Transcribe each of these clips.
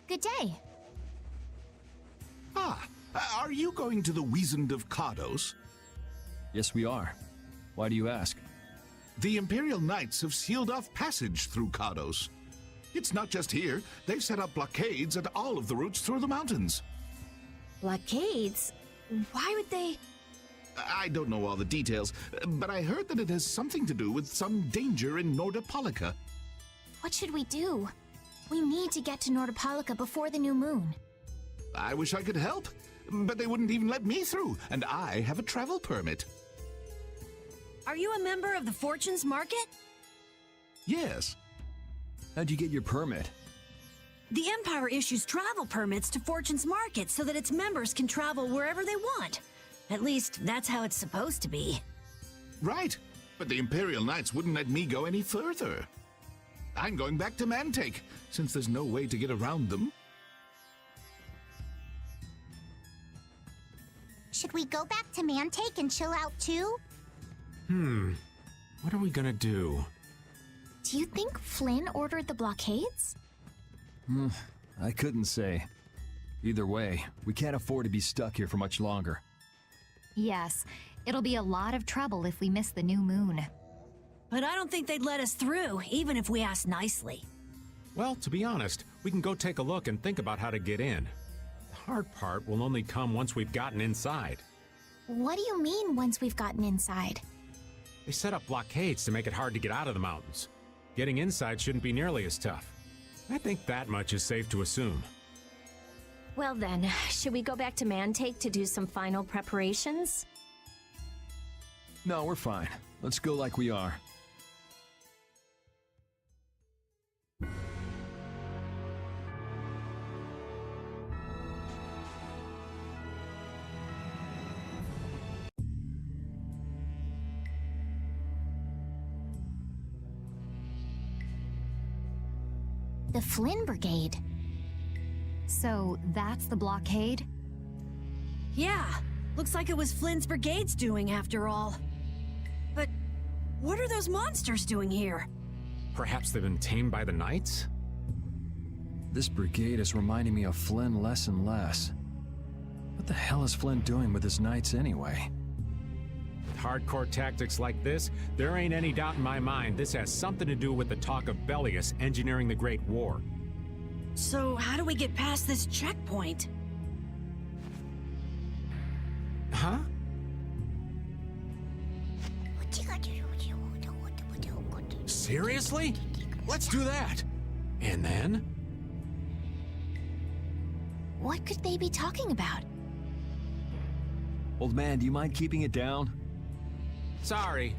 Good day. Ah, are you going to the Wiesent of Cardos? Yes, we are. Why do you ask? The Imperial Knights have sealed off passage through Cardos. It's not just here. They've set up blockades at all of the routes through the mountains. Blockades? Why would they... I don't know all the details, but I heard that it has something to do with some danger in Nordopolica. What should we do? We need to get to Nordopolica before the new moon. I wish I could help, but they wouldn't even let me through, and I have a travel permit. Are you a member of the Fortunes Market? Yes. How'd you get your permit? The Empire issues travel permits to Fortunes Market so that its members can travel wherever they want. At least, that's how it's supposed to be. Right, but the Imperial Knights wouldn't let me go any further. I'm going back to Mantake, since there's no way to get around them. Should we go back to Mantake and chill out too? What are we gonna do? Do you think Flynn ordered the blockades? I couldn't say. Either way, we can't afford to be stuck here for much longer. Yes, it'll be a lot of trouble if we miss the new moon. But I don't think they'd let us through, even if we asked nicely. Well, to be honest, we can go take a look and think about how to get in. The hard part will only come once we've gotten inside. What do you mean, once we've gotten inside? They set up blockades to make it hard to get out of the mountains. Getting inside shouldn't be nearly as tough. I think that much is safe to assume. Well then, should we go back to Mantake to do some final preparations? No, we're fine. Let's go like we are. The Flynn Brigade. So that's the blockade? Yeah, looks like it was Flynn's brigade's doing after all. But what are those monsters doing here? Perhaps they've been tamed by the Knights? This brigade is reminding me of Flynn less and less. What the hell is Flynn doing with his knights anyway? With hardcore tactics like this, there ain't any doubt in my mind this has something to do with the talk of Bellius engineering the Great War. So how do we get past this checkpoint? Huh? Seriously? Let's do that! And then? What could they be talking about? Old man, do you mind keeping it down? Sorry.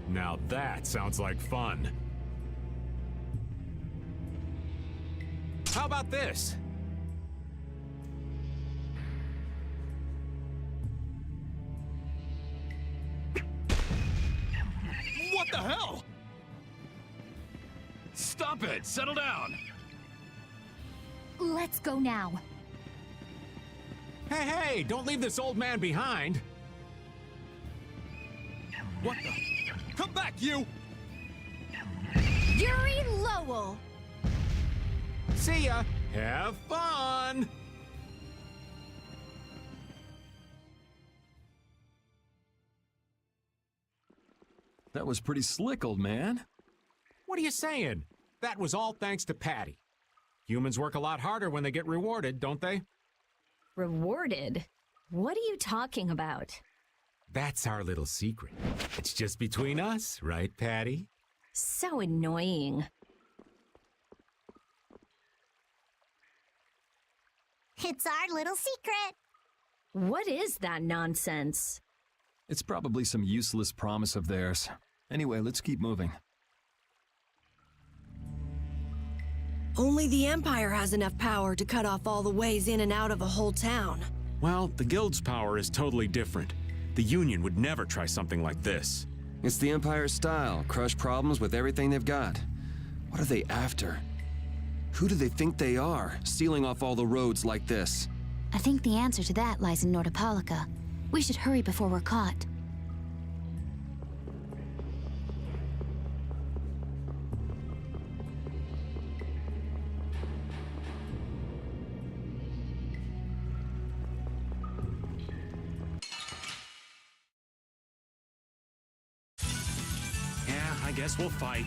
Now that sounds like fun. How about this? What the hell? Stop it! Settle down! Let's go now. Hey, don't leave this old man behind. What the? Come back, you! Yuri Lowell! See ya! Have fun! That was pretty slick, old man. What are you saying? That was all thanks to Patty. Humans work a lot harder when they get rewarded, don't they? Rewarded? What are you talking about? That's our little secret. It's just between us, right, Patty? So annoying. It's our little secret. What is that nonsense? It's probably some useless promise of theirs. Anyway, let's keep moving. Only the Empire has enough power to cut off all the ways in and out of a whole town. Well, the Guild's power is totally different. The Union would never try something like this. It's the Empire's style, crush problems with everything they've got. What are they after? Who do they think they are, sealing off all the roads like this? I think the answer to that lies in Nordopolica. We should hurry before we're caught. Yeah, I guess we'll fight.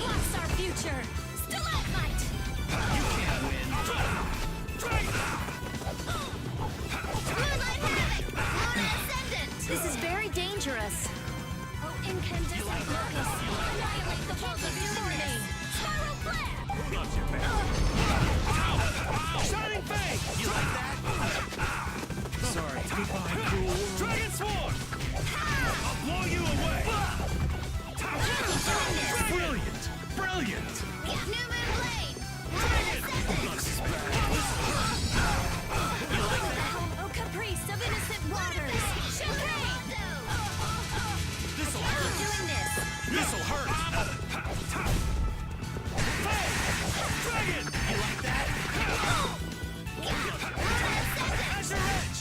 What's our future? Stalagmite! You can't win. Moonlight Havoc! Luna Ascendant! This is very dangerous. Oh, incandescent locus! Annihilate the bulk of your me! Spiral flare! Who loves you, man? Shining Fang! You like that? Sorry. Goodbye, cruel. Dragon Swarm! I'll blow you away! Brilliant! Brilliant! New Moon Blade! Luna Ascendant! Oh, caprice of innocent waters! Champagne! This'll Keep hurt! doing this! This'll hurt! Fang! Dragon! You like that? Azure Edge!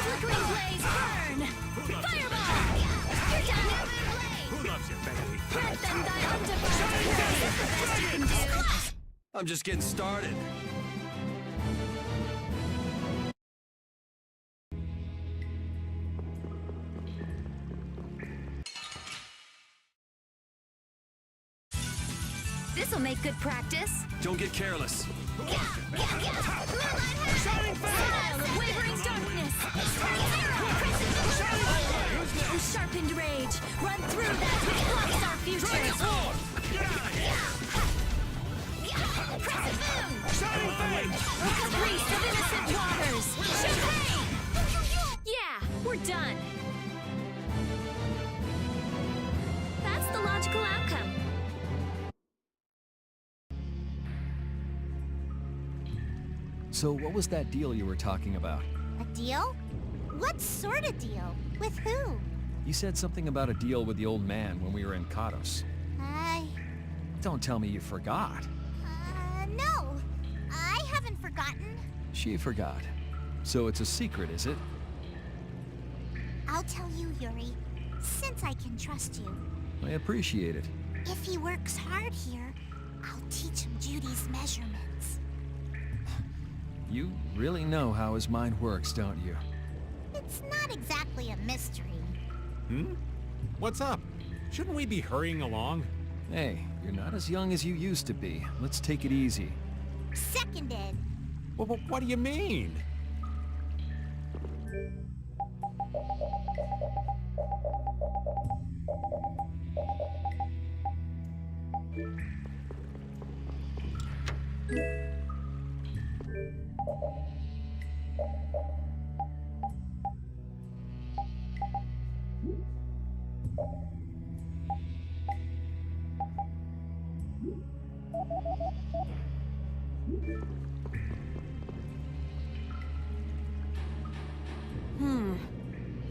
Flickering blaze, burn! Fireball! You're done! Who loves you, baby? Grant them thy undefiled praise! The best you can do! I'm just getting started. This'll make good practice. Don't get careless. Shining Fang! Style of wavering darkness. Oh, sharpened rage. Run through that which blocks our future. Dragon Swarm! Get out of here! Shining Fang! Oh, caprice of innocent waters. Champagne! Yeah, we're done. That's the logical outcome. So what was that deal you were talking about? A deal? What sort of deal? With who? You said something about a deal with the old man when we were in Kados. Don't tell me you forgot. No. I haven't forgotten. She forgot. So it's a secret, is it? I'll tell you, Yuri, since I can trust you. I appreciate it. If he works hard here, I'll teach him Judy's measurements. You really know how his mind works, don't you? It's not exactly a mystery. What's up? Shouldn't we be hurrying along? Hey, you're not as young as you used to be. Let's take it easy. Seconded. What do you mean?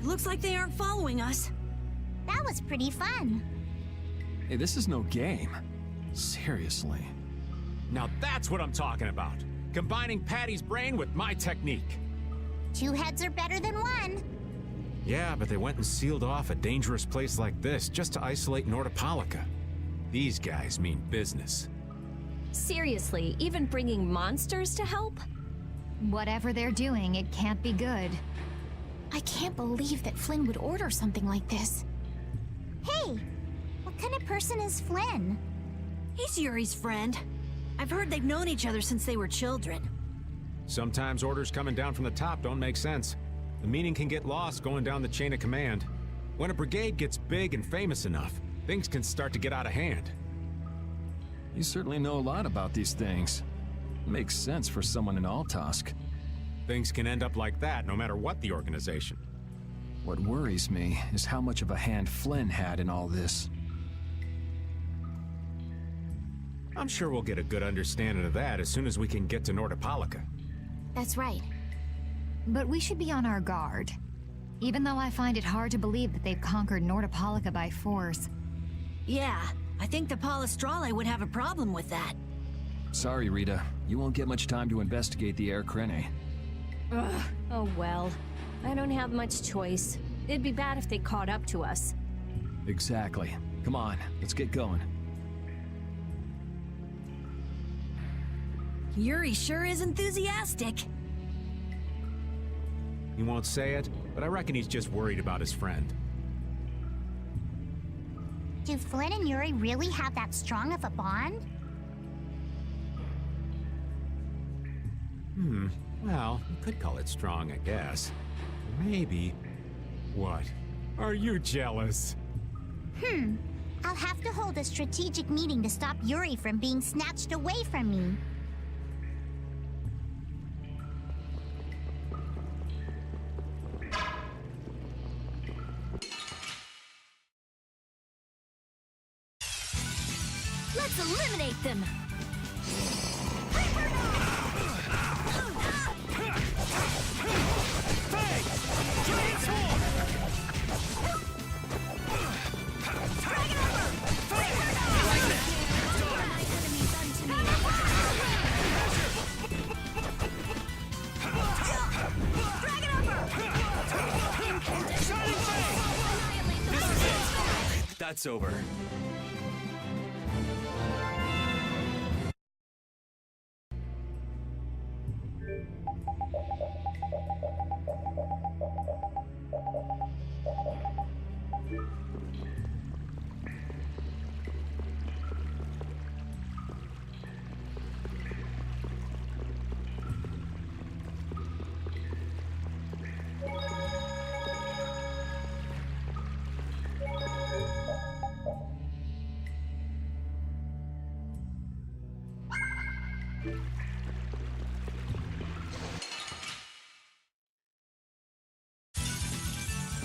Looks like they aren't following us. That was pretty fun. Hey, this is no game. Seriously. Now that's what I'm talking about. Combining Patty's brain with my technique. 2 heads are better than 1. Yeah, but they went and sealed off a dangerous place like this just to isolate Nordopolica. These guys mean business. Seriously, even bringing monsters to help? Whatever they're doing, it can't be good. I can't believe that Flynn would order something like this. Hey, what kind of person is Flynn? He's Yuri's friend. I've heard they've known each other since they were children. Sometimes orders coming down from the top don't make sense. The meaning can get lost going down the chain of command. When a brigade gets big and famous enough, things can start to get out of hand. You certainly know a lot about these things. Makes sense for someone in Altosk. Things can end up like that no matter what the organization. What worries me is how much of a hand Flynn had in all this. I'm sure we'll get a good understanding of that as soon as we can get to Nordopolica. That's right. But we should be on our guard. Even though I find it hard to believe that they've conquered Nordopolica by force. Yeah, I think the Palestrale would have a problem with that. Sorry, Rita. You won't get much time to investigate the Air Krene. Ugh, oh well. I don't have much choice. It'd be bad if they caught up to us. Exactly. Come on, let's get going. Yuri sure is enthusiastic. He won't say it, but I reckon he's just worried about his friend. Do Flynn and Yuri really have that strong of a bond? Well, you could call it strong, I guess. Maybe. What? Are you jealous? I'll have to hold a strategic meeting to stop Yuri from being snatched away from me. Let's eliminate them! That's over.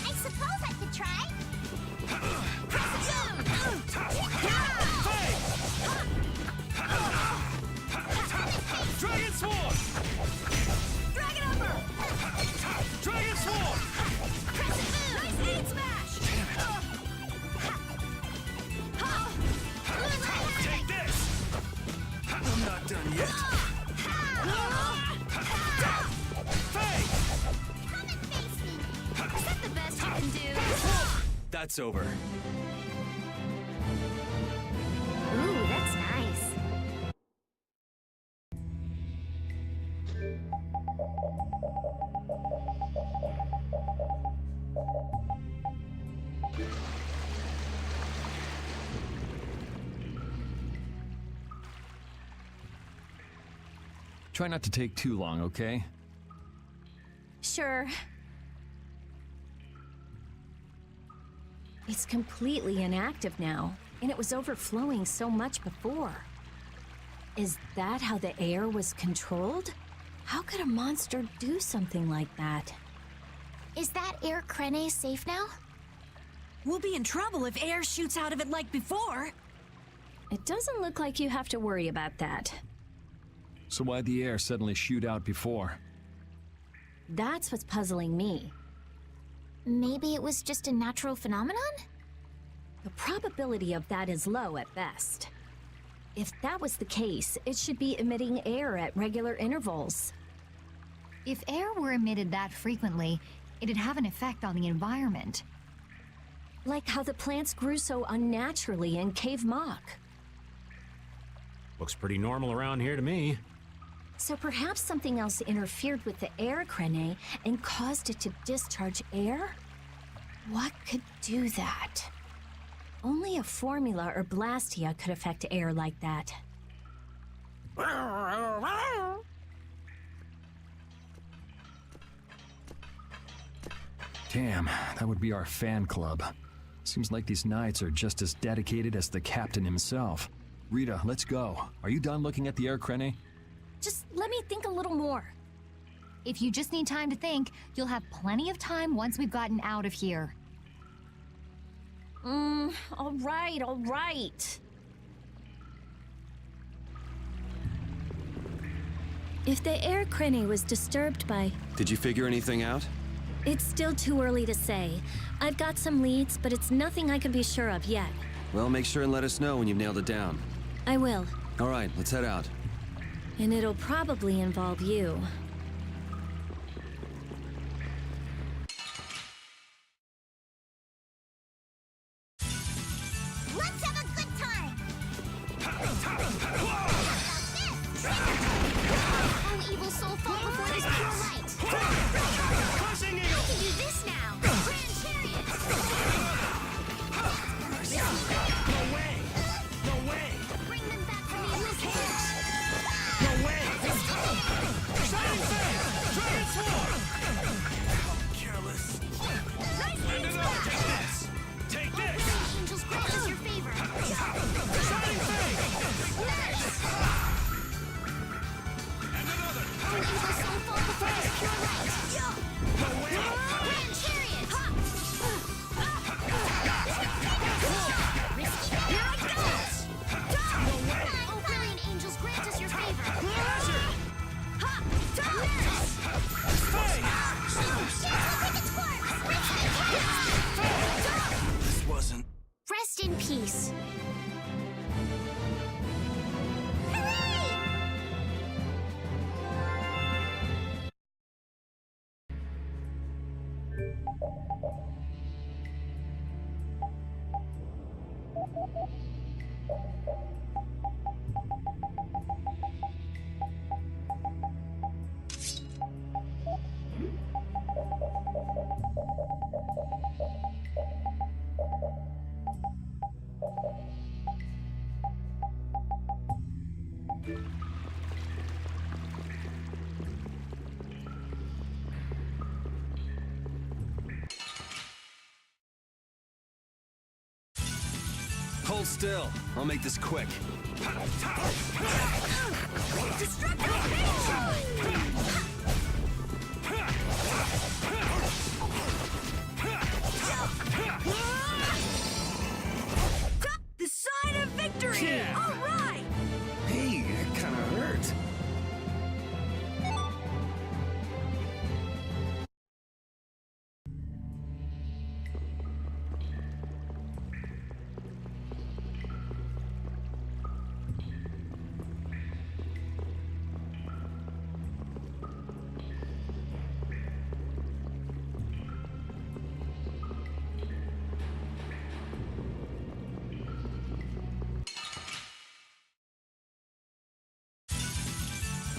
I suppose I could try. Dragon Sword! Drag it over! Dragon Sword! Nice aid smash! Take this! I'm not done yet. Faye! Come and face me. Is that the best you can do? That's over. Ooh, that's nice. Try not to take too long, okay? Sure. It's completely inactive now, and it was overflowing so much before. Is that how the air was controlled? How could a monster do something like that? Is that Air Krene safe now? We'll be in trouble if air shoots out of it like before. It doesn't look like you have to worry about that. So why'd the air suddenly shoot out before? That's what's puzzling me. Maybe it was just a natural phenomenon? The probability of that is low at best. If that was the case, it should be emitting air at regular intervals. If air were emitted that frequently, it'd have an effect on the environment. Like how the plants grew so unnaturally in Cave Mock. Looks pretty normal around here to me. So perhaps something else interfered with the air Krene and caused it to discharge air? What could do that? Only a formula or blastia could affect air like that. Damn, that would be our fan club. Seems like these knights are just as dedicated as the captain himself. Rita, let's go. Are you done looking at the air crane? Just let me think a little more. If you just need time to think, you'll have plenty of time once we've gotten out of here. All right. If the air crane was disturbed by... Did you figure anything out? It's still too early to say. I've got some leads, but it's nothing I can be sure of yet. Well, make sure and let us know when you've nailed it down. I will. All right, let's head out. And it'll probably involve you. Let's have a good time! Oh, evil soul, fall before this pure light! Crushing I eagle! can do this now! Grand chariot! No way! No way! Bring them back from the abyss cage! No way! Shining Fang! Dragon Swarm! Careless. And another! Take this! Take this! Angels grant us your favor! Shining Fang! And another! Oh, evil soul, fall before this pure light! No way! Grand chariot! No way! Oh, brilliant angels, grant us your favor! Pressure! This wasn't... Rest in peace. Hold still. I'll make this quick. The sign of victory! Yeah. All right! Hey, that kind of hurt.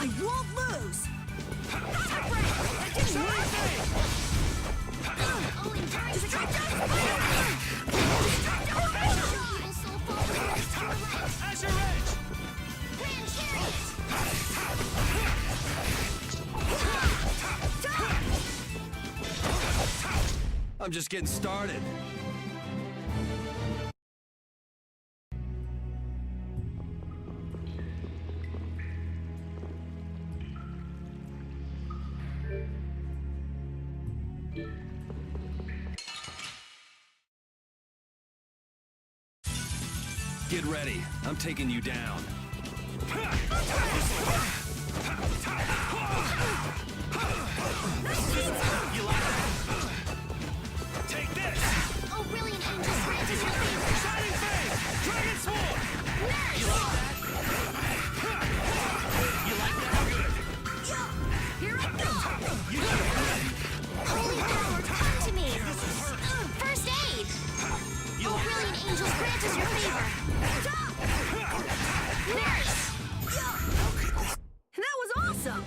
I won't lose! Oh, endurance! Evil soul, fall before this pure light! Azure Edge! Grand chariot! I'm just getting started. Get ready. I'm taking you down. You like that? Take this! Oh, brilliant angels, grant us your favor! Shining Fang! Dragon Swarm! Nice! You like that? You like that? Good. Here I go! You got it! Holy power, come to me! First aid! You Oh, like brilliant angels, grant us your favor! Nice! That was awesome!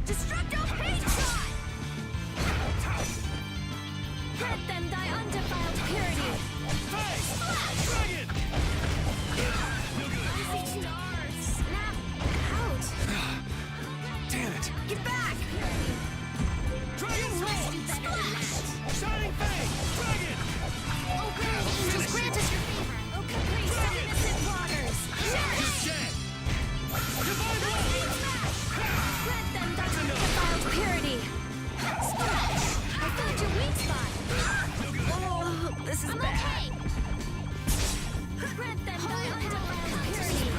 Destructo Paint Shot! Grant them thy undefiled purity! Dragon! Rising stars! Snap out! Damn it! Get back! Dragon Sword! Splash! Shining Fang! Dragon! Oh, grand angels, grant us your favor! Oh, caprice of innocent waters! You're dead! Divine Blade! Grant them thy undefiled purity! Splash! I found your weak spot! Oh, this is bad. Okay. Grant them thy undefiled purity!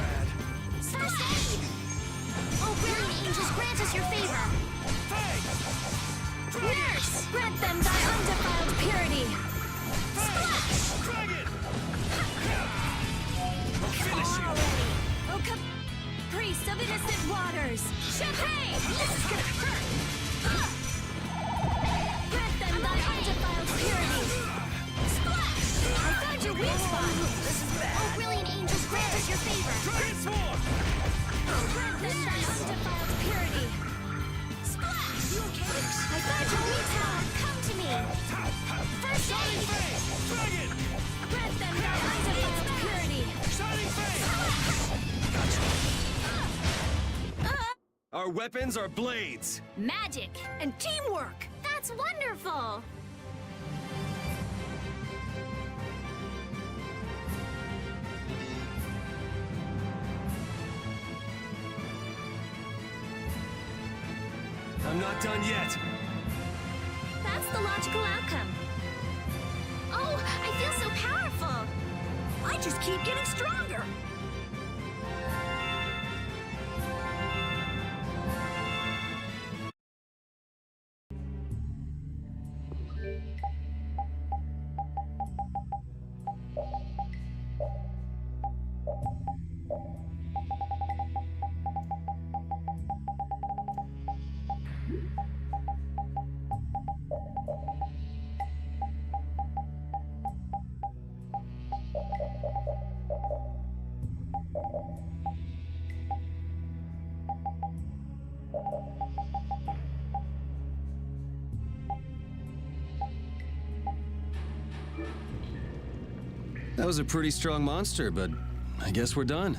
First aid! Oh, grand angels, grant us your favor! Fang! Nurse! Grant them thy undefiled purity! Splash! Dragon! Already! Oh, caprice of innocent waters! Champagne! This is gonna hurt! Grant them thy undefiled purity! Splash! I found your weak spot! This is bad! Oh, brilliant angels, grant us your favor! Dragon Sword! Grant them thy undefiled purity! Splash! You okay? I found your weak spot! Come to me! First aid! Dragon! Grant them thy undefiled purity! Shining Fang! Our weapons are blades! Magic and teamwork! That's wonderful! I'm not done yet! That's the logical outcome. Oh, I feel so powerful! I just keep getting stronger! That was a pretty strong monster, but I guess we're done.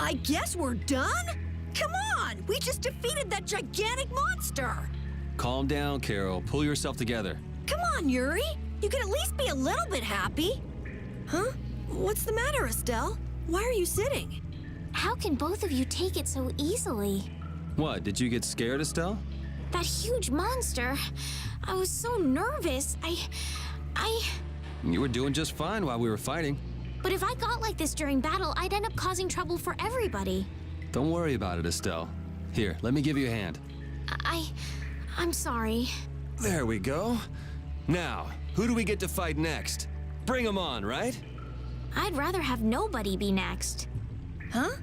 I guess we're done? Come on! We just defeated that gigantic monster! Calm down, Carol. Pull yourself together. Come on, Yuri! You can at least be a little bit happy! Huh? What's the matter, Estelle? Why are you sitting? How can both of you take it so easily? What, did you get scared, Estelle? That huge monster. I was so nervous. You were doing just fine while we were fighting. But if I got like this during battle, I'd end up causing trouble for everybody. Don't worry about it, Estelle. Here, let me give you a hand. I'm sorry. There we go. Now, who do we get to fight next? Bring 'em on, right? I'd rather have nobody be next. Huh?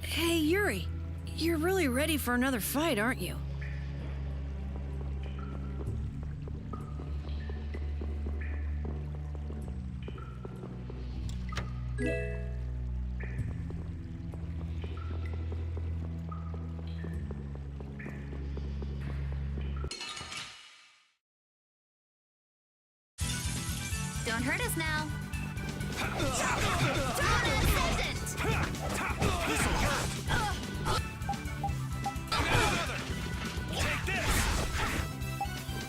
Hey, Yuri. You're really ready for another fight, aren't you? Don't hurt us now. Take this!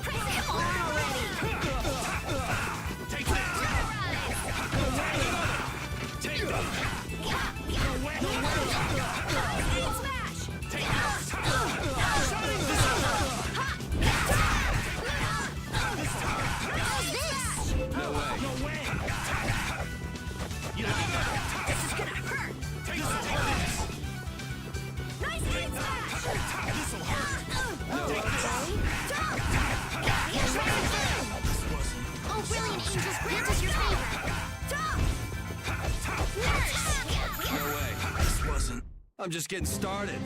Come on already! Take that! Take that! Smash! Take that! Shining angel's grant us your favor. Nurse! No way. This wasn't. I'm just getting started.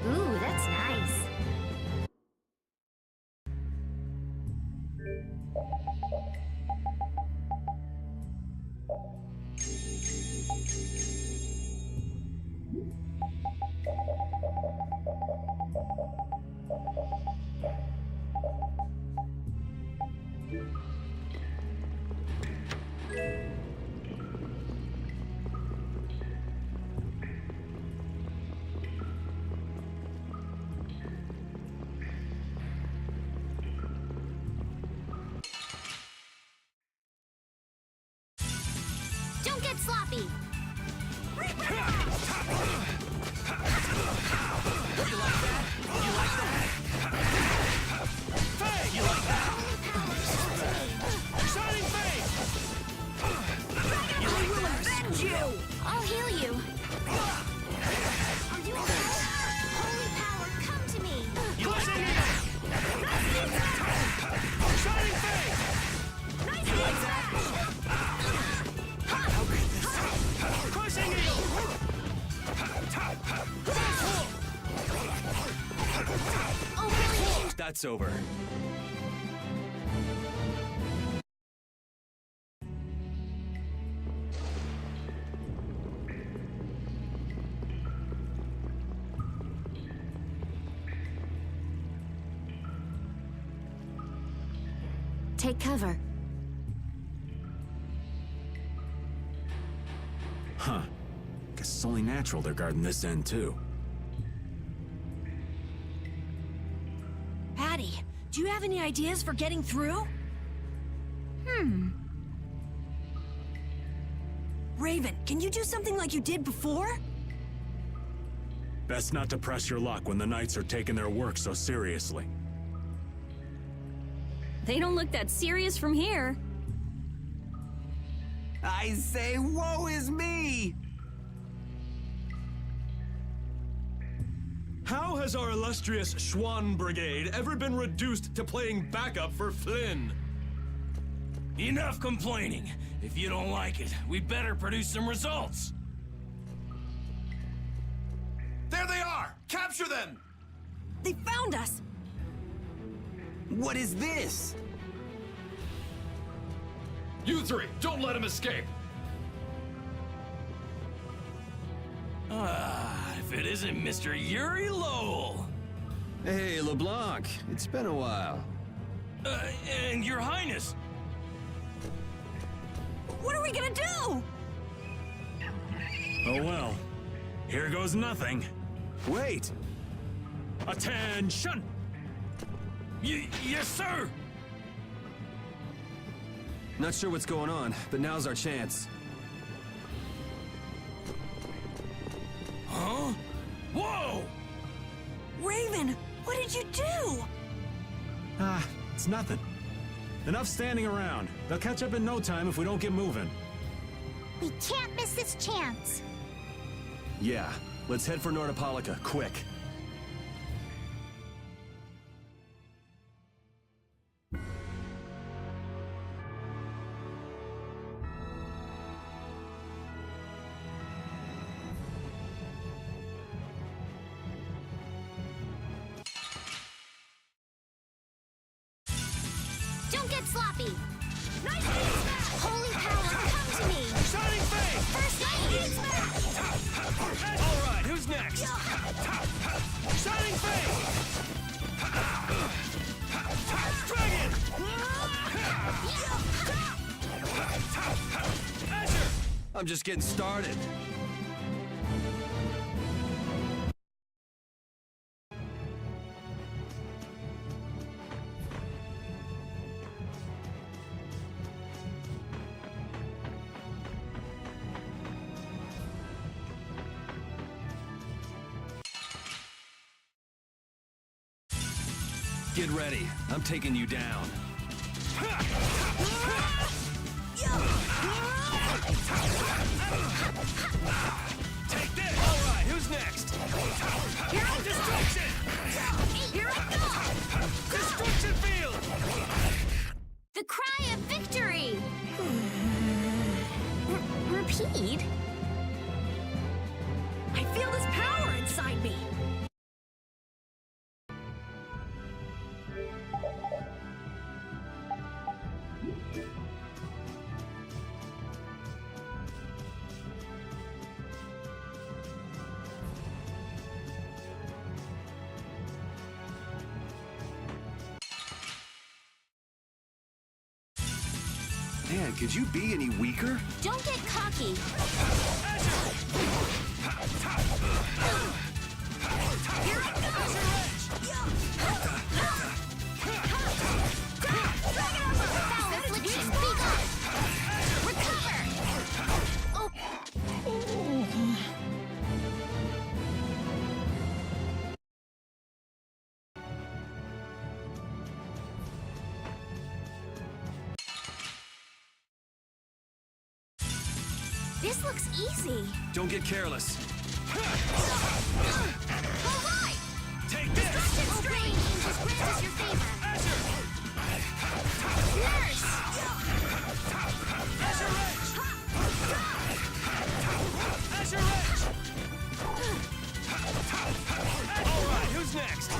Ooh, that's nice. Don't get sloppy. I'll heal you. Are you okay? Holy power, come to me. Oh, really? That's over. Take cover. Huh. Guess it's only natural they're guarding this end, too. Patty, do you have any ideas for getting through? Raven, can you do something like you did before? Best not to press your luck when the Knights are taking their work so seriously. They don't look that serious from here. I say, woe is me! How has our illustrious Schwann Brigade ever been reduced to playing backup for Flynn? Enough complaining. If you don't like it, we better produce some results. There they are! Capture them! They found us! What is this? You three, don't let him escape! If it isn't Mr. Yuri Lowell. Hey, LeBlanc. It's been a while. And Your Highness. What are we gonna do? Oh well. Here goes nothing. Wait! Attention! Yes, sir! Not sure what's going on, but now's our chance. Huh? Whoa! Raven, what did you do? It's nothing. Enough standing around. They'll catch up in no time if we don't get moving. We can't miss this chance. Yeah, let's head for Nordopolica, quick. Don't get sloppy. Nice smash. Holy power, come to me. Shining Fang! First aid smash. All right, who's next? Shining Fang! Dragon! Azure! I'm just getting started. Get ready. I'm taking you down. Take this! All right, who's next? Here I Destruction! Here I go. Man, could you be any weaker? Don't get cocky. Foul affliction, be gone. Recover. This looks easy. Don't get careless. All right. Take this! Destruction strain. Angels grant us your favor. Nurse. Azure Edge! Azure Edge! Alright, who's next?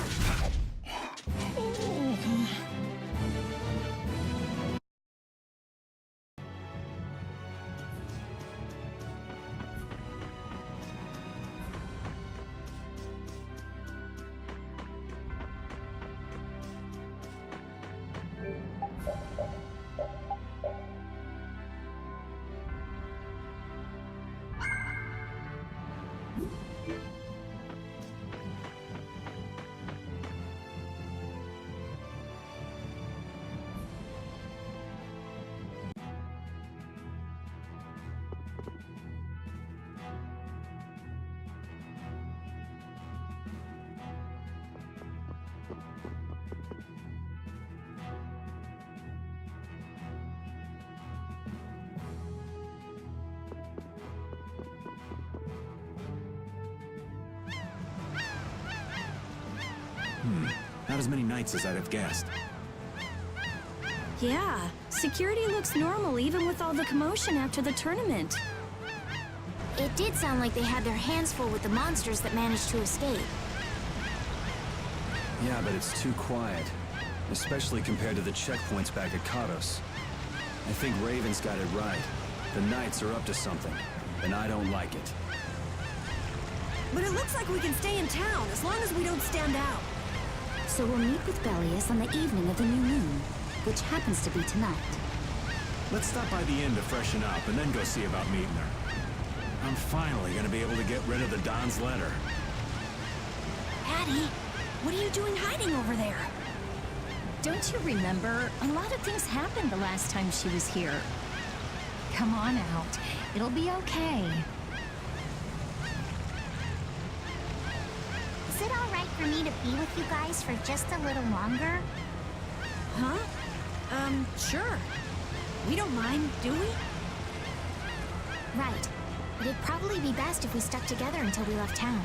Not as many knights as I'd have guessed. Yeah, security looks normal even with all the commotion after the tournament. It did sound like they had their hands full with the monsters that managed to escape. Yeah, but it's too quiet. Especially compared to the checkpoints back at Kados. I think Raven's got it right. The Knights are up to something, and I don't like it. But it looks like we can stay in town as long as we don't stand out. So we'll meet with Bellius on the evening of the new moon, which happens to be tonight. Let's stop by the inn to freshen up and then go see about meeting her. I'm finally gonna be able to get rid of the Don's letter. Addie, what are you doing hiding over there? Don't you remember? A lot of things happened the last time she was here. Come on out. It'll be okay. Is it all right for me to be with you guys for just a little longer? Huh? Sure. We don't mind, do we? Right. But it'd probably be best if we stuck together until we left town.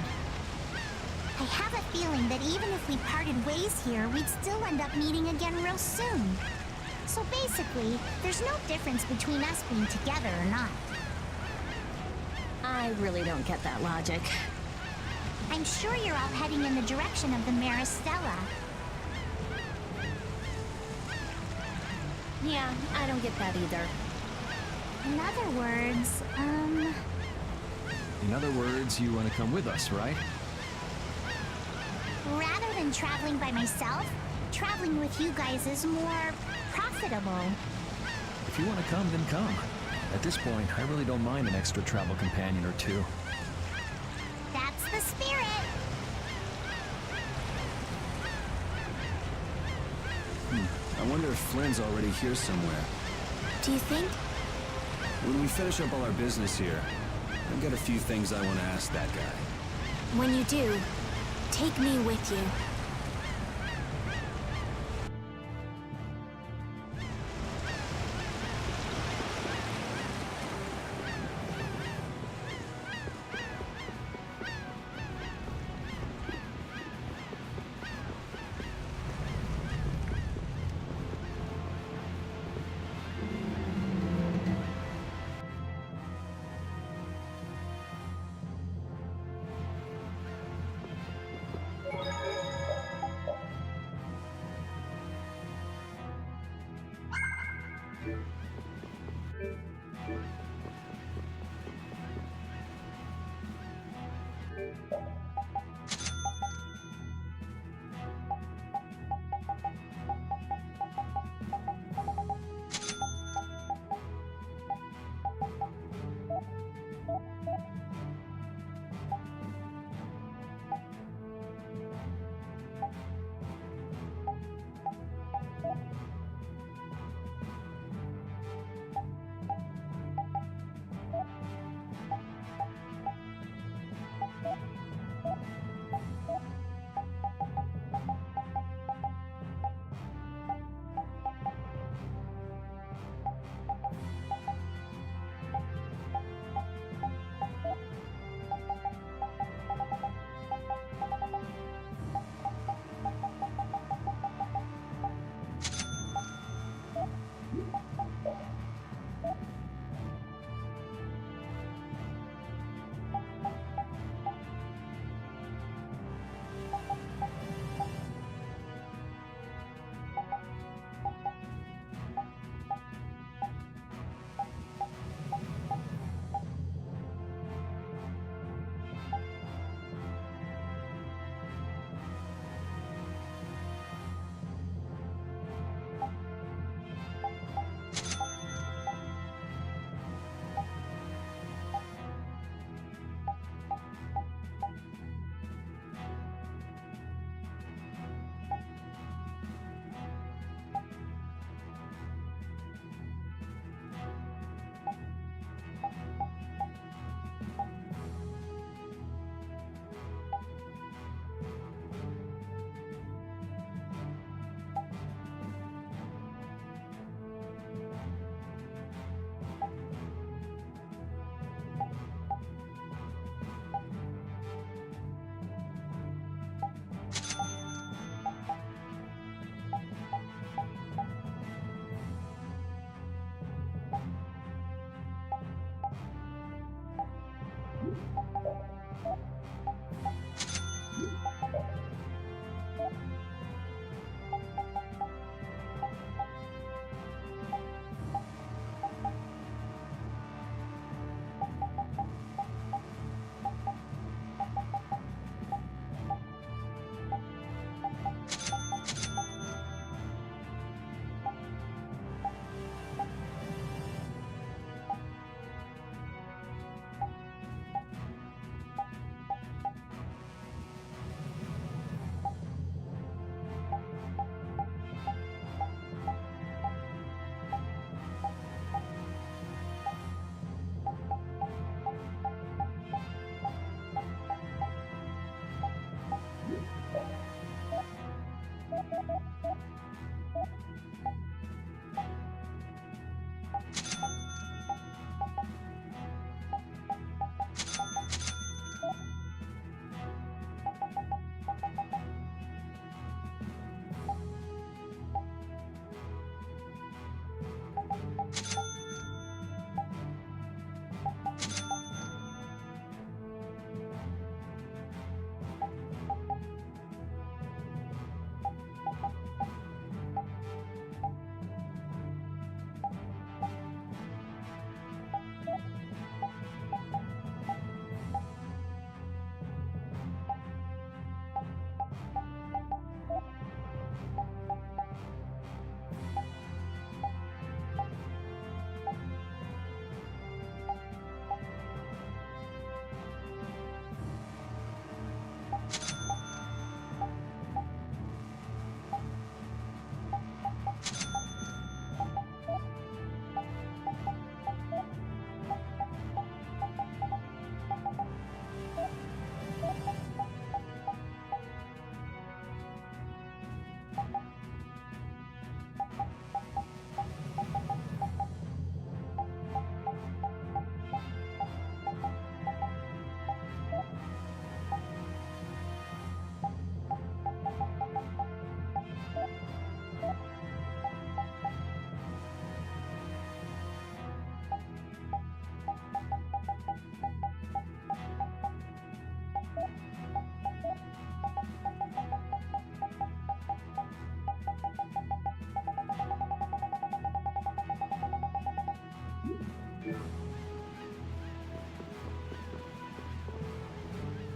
I have a feeling that even if we parted ways here, we'd still end up meeting again real soon. So basically, there's no difference between us being together or not. I really don't get that logic. I'm sure you're all heading in the direction of the Maristella. Yeah, I don't get that either. In other words, In other words, you want to come with us, right? rather than traveling by myself, traveling with you guys is more profitable. If you want to come, then come. At this point, I really don't mind an extra travel companion or two. That's the spirit. I wonder if Flynn's already here somewhere. Do you think? When we finish up all our business here, I've got a few things I want to ask that guy. When you do, take me with you.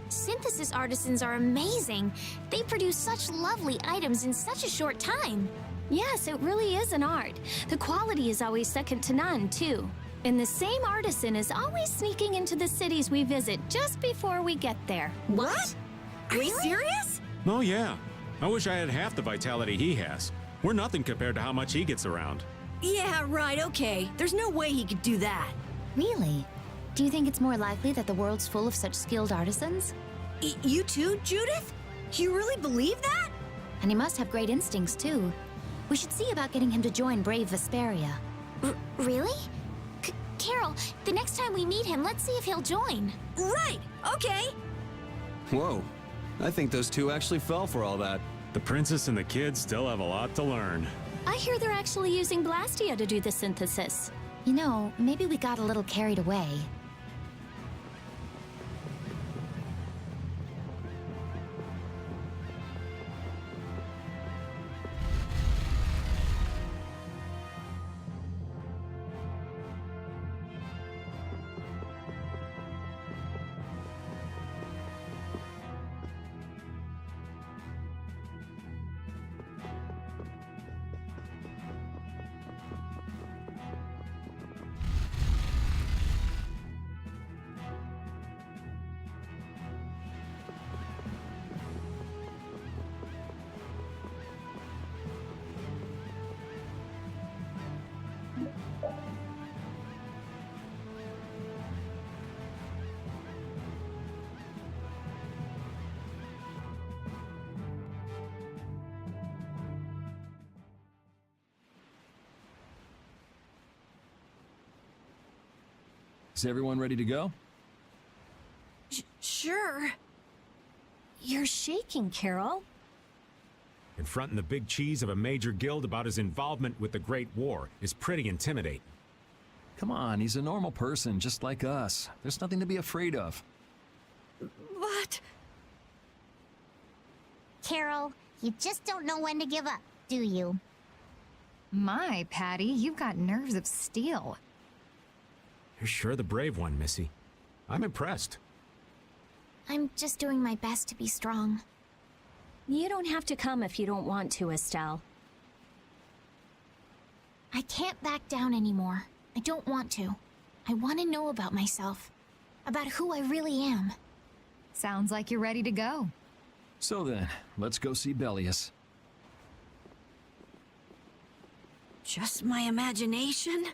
Synthesis artisans are amazing. They produce such lovely items in such a short time. Yes, it really is an art. The quality is always second to none, too. And the same artisan is always sneaking into the cities we visit just before we get there. What? Are you serious? Oh, yeah. I wish I had half the vitality he has. We're nothing compared to how much he gets around. Yeah, right, okay. There's no way he could do that. Really? Do you think it's more likely that the world's full of such skilled artisans? You too, Judith? You really believe that? And he must have great instincts, too. We should see about getting him to join Brave Vesperia. Really? Carol, the next time we meet him, let's see if he'll join. Right, okay. Whoa. I think those two actually fell for all that. The princess and the kids still have a lot to learn. I hear they're actually using Blastia to do the synthesis. You know, maybe we got a little carried away. Is everyone ready to go? Sure. You're shaking, Carol. Confronting the big cheese of a major guild about his involvement with the Great War is pretty intimidating. Come on, he's a normal person, just like us. There's nothing to be afraid of. But... Carol, you just don't know when to give up, do you? My, Patty, you've got nerves of steel. You're sure the brave one, Missy. I'm impressed. I'm just doing my best to be strong. You don't have to come if you don't want to, Estelle. I can't back down anymore. I don't want to. I want to know about myself. About who I really am. Sounds like you're ready to go. So then, let's go see Bellius. just my imagination?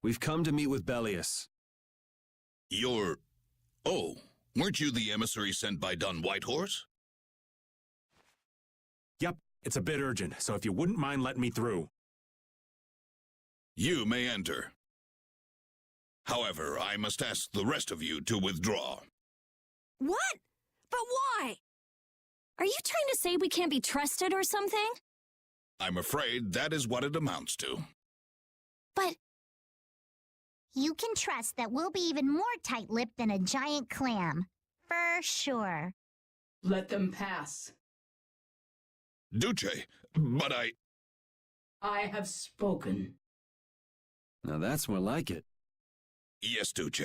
We've come to meet with Bellius. You're... Oh, weren't you the emissary sent by Don Whitehorse? Yep, it's a bit urgent, so if you wouldn't mind letting me through. You may enter. However, I must ask the rest of you to withdraw. What? But why? Are you trying to say we can't be trusted or something? I'm afraid that is what it amounts to. But You can trust that we'll be even more tight-lipped than a giant clam. For sure. Let them pass. Duce, but I have spoken. Now that's more like it. Yes, Duce.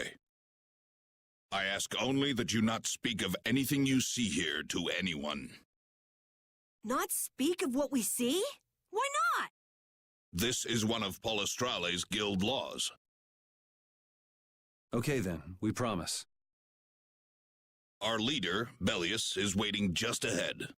I ask only that you not speak of anything you see here to anyone. Not speak of what we see? Why not? This is one of Palestrale's guild laws. Okay then, we promise. Our leader, Bellius, is waiting just ahead.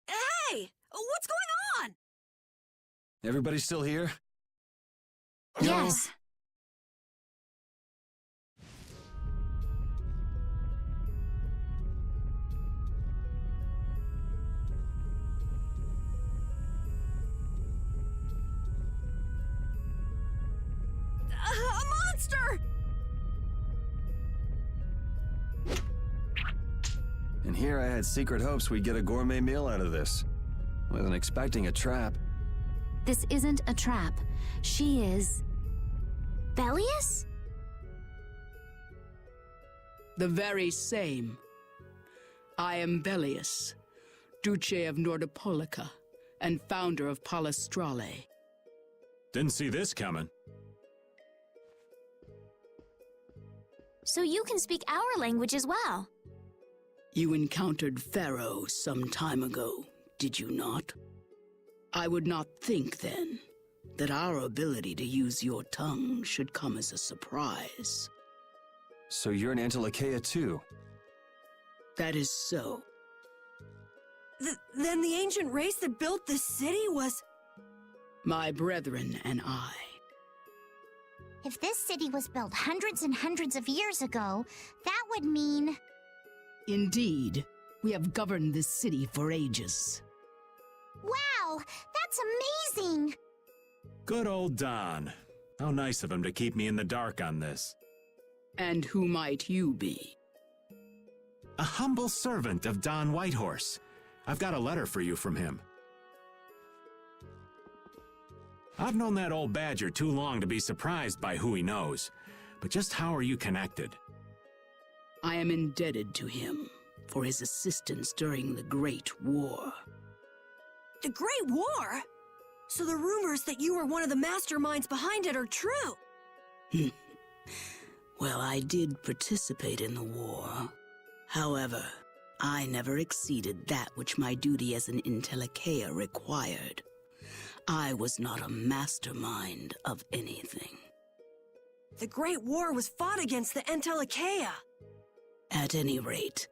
Hey! What's going on? Everybody still here? yes. A monster! And here I had secret hopes we'd get a gourmet meal out of this. Wasn't expecting a trap. This isn't a trap. She is... Bellius? The very same. I am Bellius, Duce of Nordopolica, and founder of Palestrale. Didn't see this coming. So you can speak our language as well. You encountered Pharaoh some time ago, did you not? I would not think, then, that our ability to use your tongue should come as a surprise. So you're an Antilocheia too? That is so. Then the ancient race that built this city was... My brethren and I. If this city was built hundreds and hundreds of years ago, that would mean... Indeed, we have governed this city for ages. Wow! That's amazing! Good old Don. How nice of him to keep me in the dark on this. And who might you be? A humble servant of Don Whitehorse. I've got a letter for you from him. I've known that old badger too long to be surprised by who he knows. But just how are you connected? I am indebted to him for his assistance during the Great War. The Great War? So the rumors that you were one of the masterminds behind it are true? Well, I did participate in the war. However, I never exceeded that which my duty as an Intellicheia required. I was not a mastermind of anything. The Great War was fought against the Entellicheia. At any rate,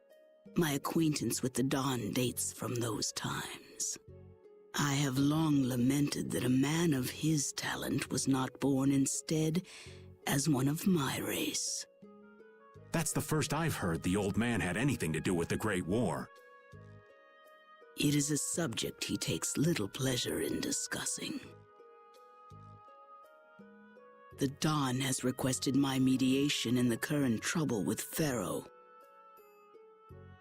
my acquaintance with the Don dates from those times. I have long lamented that a man of his talent was not born instead as one of my race. That's the first I've heard the old man had anything to do with the Great War. It is a subject he takes little pleasure in discussing. The Don has requested my mediation in the current trouble with Pharaoh.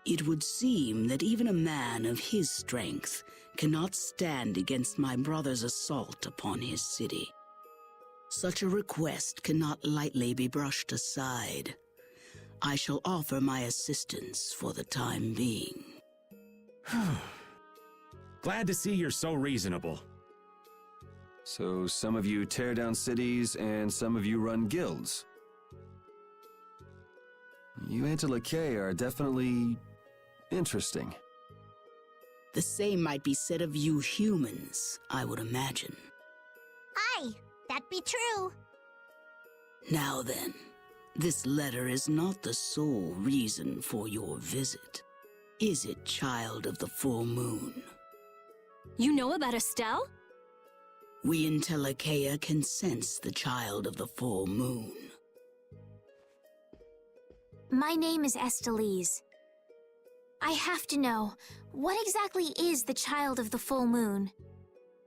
It would seem that even a man of his strength cannot stand against my brother's assault upon his city. Such a request cannot lightly be brushed aside. I shall offer my assistance for the time being. Glad to see you're so reasonable. So some of you tear down cities and some of you run guilds. You Antilochae are definitely interesting. The same might be said of you humans, I would imagine. Aye, that be true. Now then, this letter is not the sole reason for your visit. Is it, child of the full moon? You know about Estelle? We in Telekea can sense the child of the full moon. My name is Estelise. I have to know, what exactly is the child of the full moon?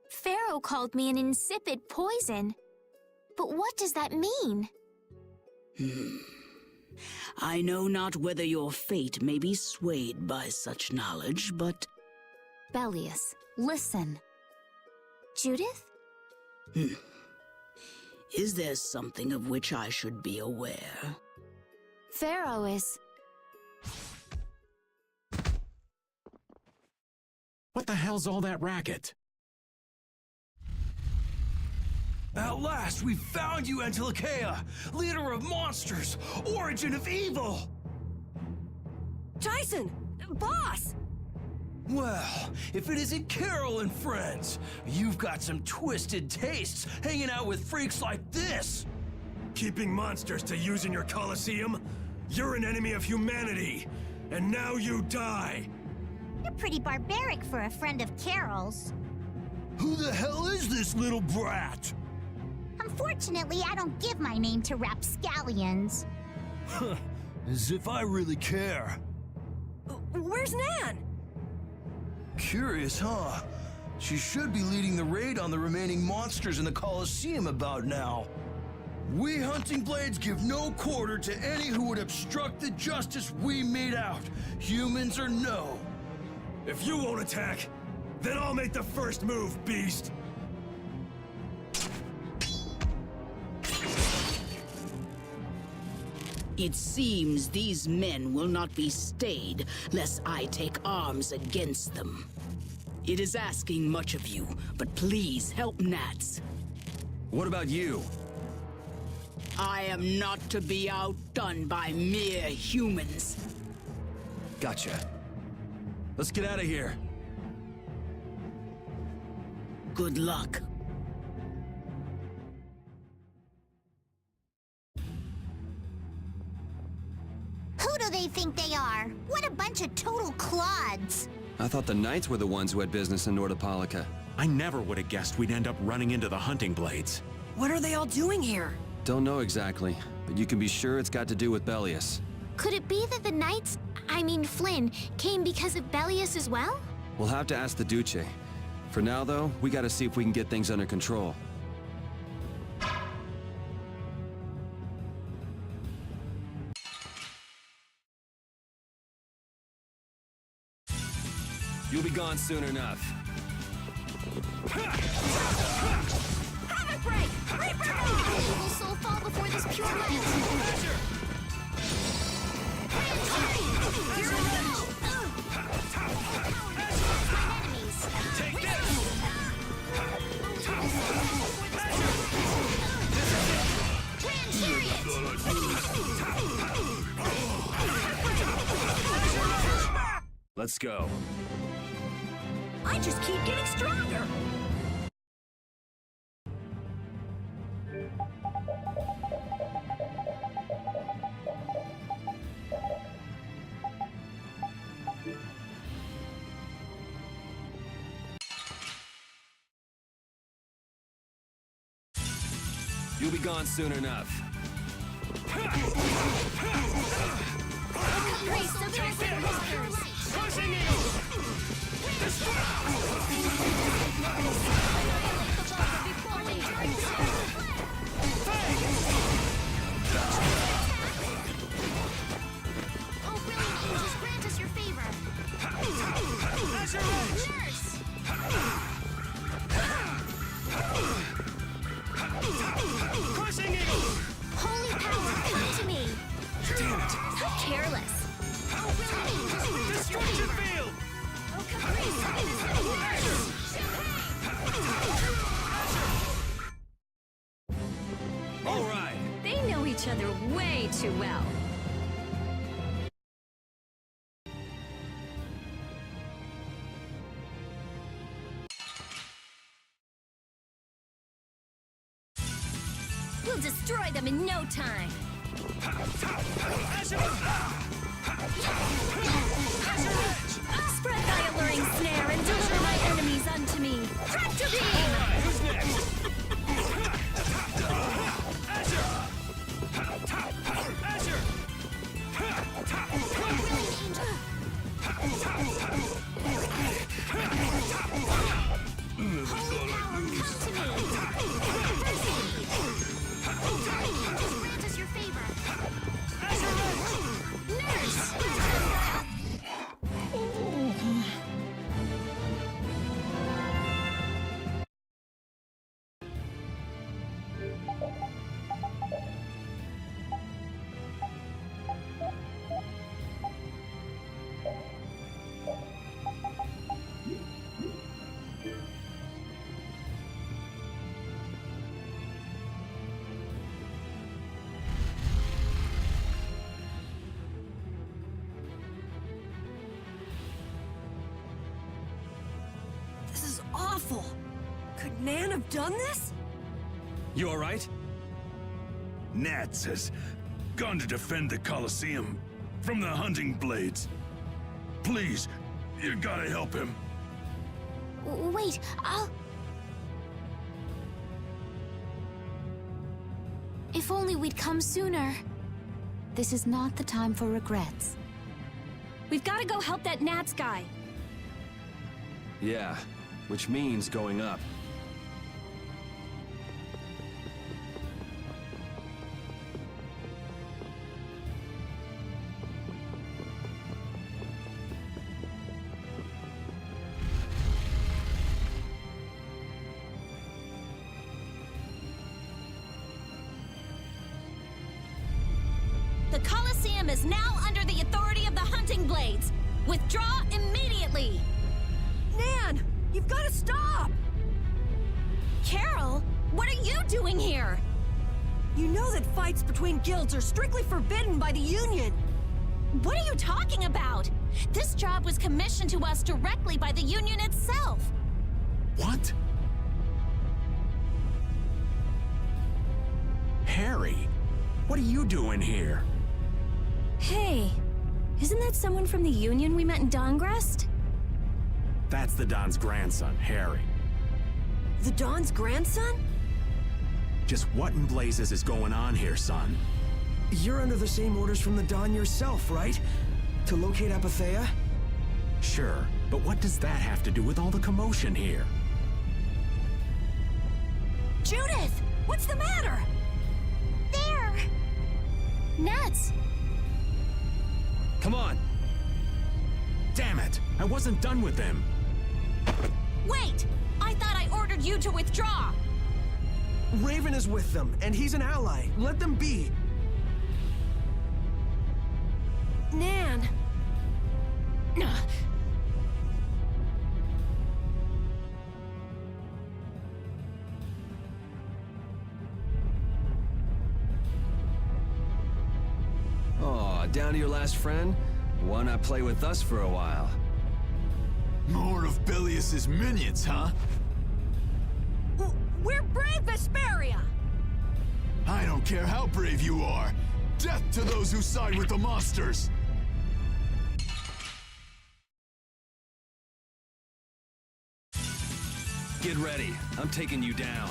Pharaoh called me an insipid poison. But what does that mean? I know not whether your fate may be swayed by such knowledge, but... Bellius, listen. Judith? Is there something of which I should be aware? Pharaoh is... What the hell's all that racket? At last, we found you, Antilochae, leader of monsters, origin of evil! Tyson! Boss! Well, if it isn't Carol and friends, you've got some twisted tastes hanging out with freaks like this! Keeping monsters to use in your Colosseum? You're an enemy of humanity, and now you die! You're pretty barbaric for a friend of Carol's. Who the hell is this little brat? Unfortunately, I don't give my name to rapscallions. As if I really care. Where's Nan? Curious, huh? She should be leading the raid on the remaining monsters in the Colosseum about now. We Hunting Blades give no quarter to any who would obstruct the justice we mete out, humans or no. If you won't attack, then I'll make the first move, beast. It seems these men will not be stayed, lest I take arms against them. It is asking much of you, but please help Nats. What about you? I am not to be outdone by mere humans. Gotcha. Let's get out of here. Good luck. Who do they think they are? What a bunch of total clods! I thought the Knights were the ones who had business in Nordopolica. I never would have guessed we'd end up running into the Hunting Blades. What are they all doing here? Don't know exactly, but you can be sure it's got to do with Bellius. Could it be that the Knights, I mean Flynn, came because of Bellius as well? We'll have to ask the Duce. For now, though, we gotta see if we can get things under control. You'll be gone soon enough. Havoc break! Reaper! Evil soul fall before this pure light! Take this! Let's go. I just keep getting stronger! You'll be gone soon enough. Oh, brilliant angels, grant us your favor! Nurse! careless. Destruction field! All right. They know each other way too well. We'll destroy them in no time. Spread thy alluring snare and deliver my enemies unto me. Tractor beam! Who's next? This is awful. Could Nan have done this? You all right? Nats has gone to defend the Colosseum from the hunting blades. Please, you gotta help him. Wait, I'll... If only we'd come sooner. This is not the time for regrets. We've got to go help that Nats guy. Yeah, which means going up. The Colosseum is now under the authority of the Hunting Blades. Withdraw immediately! Nan! You've got to stop! Carol, what are you doing here? You know that fights between guilds are strictly forbidden by the Union. What are you talking about? This job was commissioned to us directly by the Union itself. What? Harry, what are you doing here? Hey, isn't that someone from the Union we met in Dongrest? That's the Don's grandson, Harry. The Don's grandson? Just what in blazes is going on here, son? You're under the same orders from the Don yourself, right? To locate Apathea? Sure, but what does that have to do with all the commotion here? Judith! What's the matter? There! Nuts! Come on! Damn it! I wasn't done with them! Wait! I thought I ordered you to withdraw! Raven is with them, and he's an ally. Let them be. Nan! Aw, down to your last friend? Why not play with us for a while? More of Belius's minions, huh? We're brave Vesperia! I don't care how brave you are. Death to those who side with the monsters! Get ready. I'm taking you down.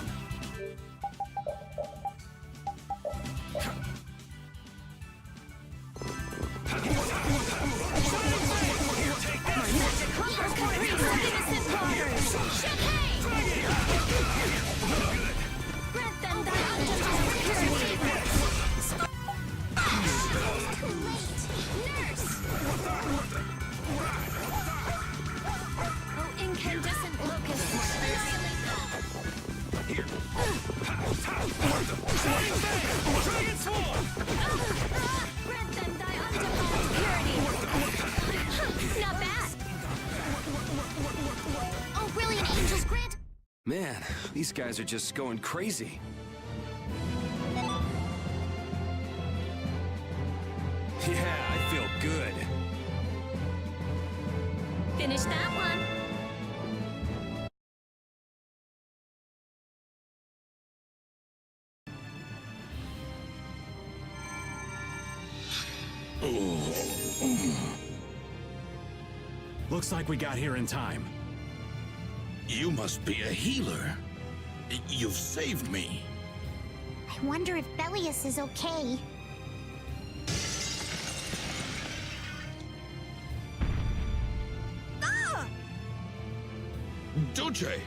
Grant them thy undivided Man, these guys are just going crazy. Yeah, I feel good. Finish that one. Looks like we got here in time. You must be a healer. You've saved me. I wonder if Bellius is okay. Duce!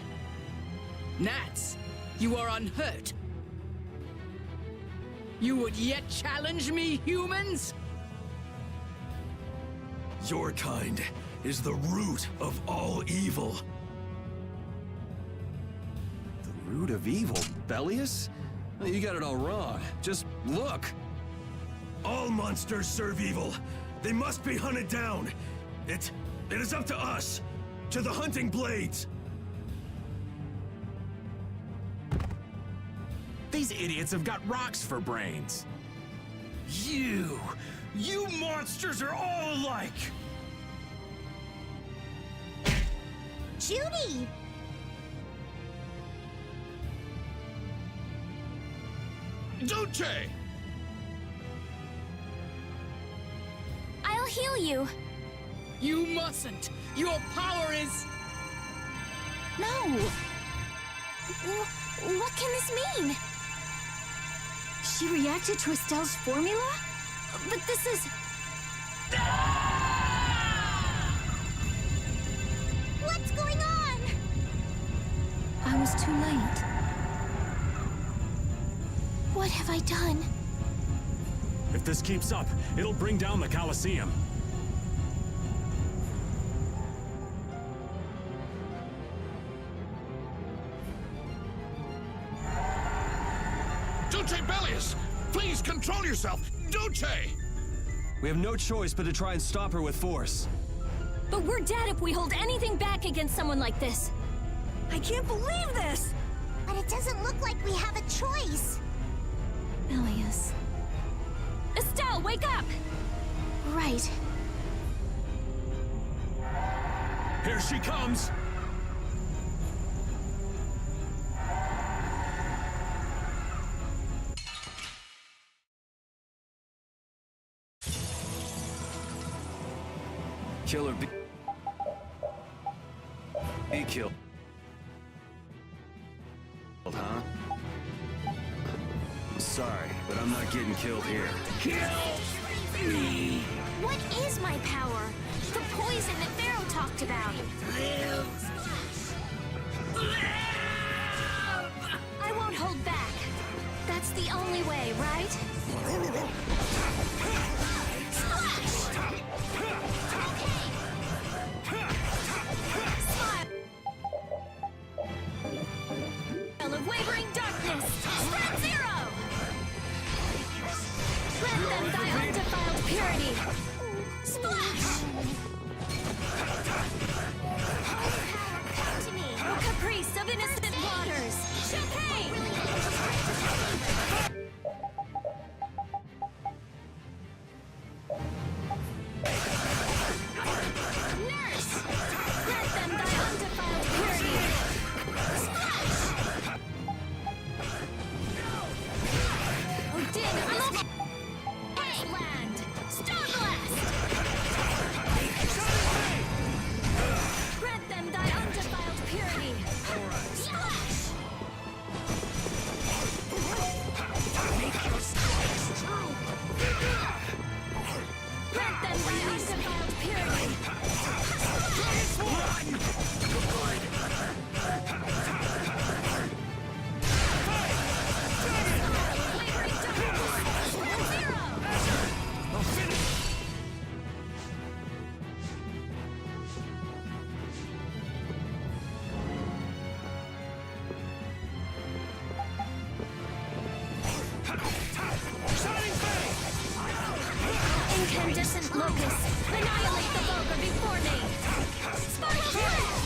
Gnats, you are unhurt. You would yet challenge me, humans? Your kind is the root of all evil. The root of evil, Bellius? You got it all wrong. Just look. All monsters serve evil. They must be hunted down. It is up to us, to the hunting blades. These idiots have got rocks for brains. You monsters are all alike. Judy! Duce! I'll heal you. You mustn't. Your power is... No. What can this mean? She reacted to Estelle's formula? But this is... What's going on? I was too late. What have I done? If this keeps up, it'll bring down the Colosseum. Duce Bellius! Please control yourself! Duce! We have no choice but to try and stop her with force. But we're dead if we hold anything back against someone like this. I can't believe this! But it doesn't look like we have a choice. Bellius. Estelle, wake up! Right. Here she comes! Killer be killed. Huh? Sorry, but I'm not getting killed here. What is my power? The poison that Pharaoh talked about. I won't hold back. That's the only way, right? Of wavering darkness, spread zero! Grant them thy undefiled purity. Splash! Come to me, O caprice of innocent waters. Champagne! Nurse! Grant them thy undefiled purity. Splash! Land! Star Blast! Grant them thy undefiled purity! Splash! Grant them thy undefiled purity! Incandescent locust, annihilate the vulgar before me! Spiral Flare!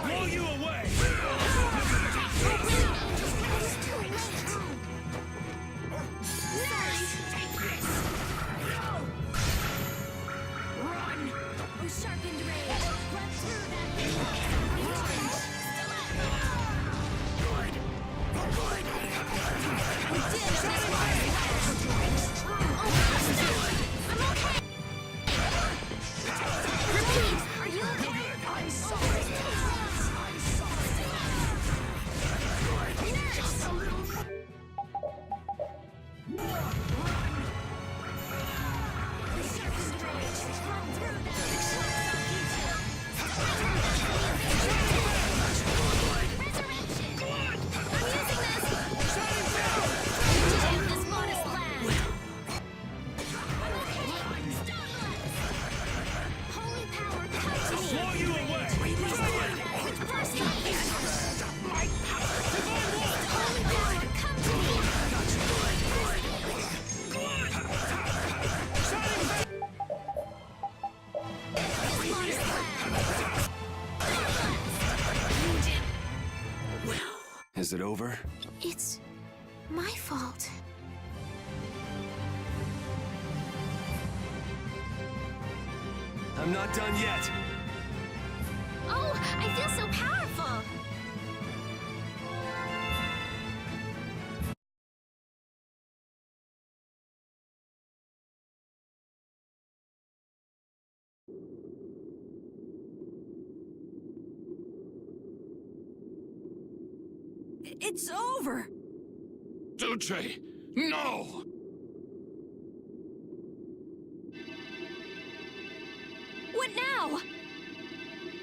Blow you away! Sharpened rage. Run through that. Are you okay? I'm sorry. Is it over? It's my fault. I'm not done yet. Oh, I feel so powerful. It's over! Duce, no! What now?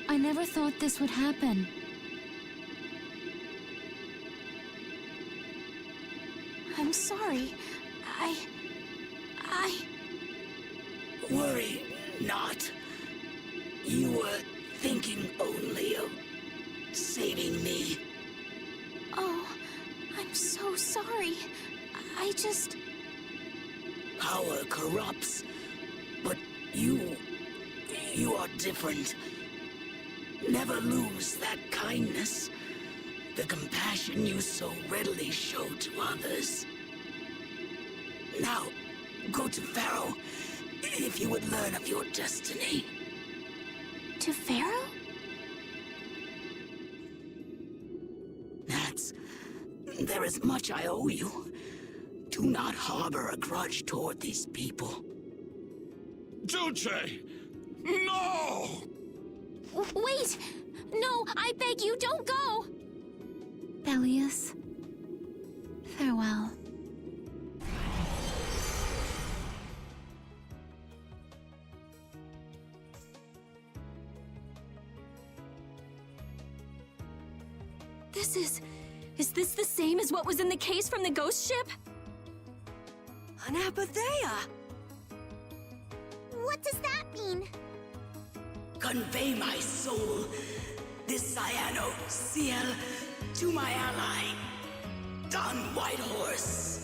I never thought this would happen. I'm sorry. Worry not. You were thinking only of saving me. Oh, I'm so sorry. I just... Power corrupts, but you are different. Never lose that kindness, the compassion you so readily show to others. Now, go to Pharaoh, if you would learn of your destiny. To Pharaoh? There is much I owe you. Do not harbor a grudge toward these people. Duce! No! Wait! No, I beg you, don't go! Bellius, farewell. Is this the same as what was in the case from the ghost ship? An apatheia! What does that mean? Convey my soul, this cyano Ciel, to my ally, Don Whitehorse.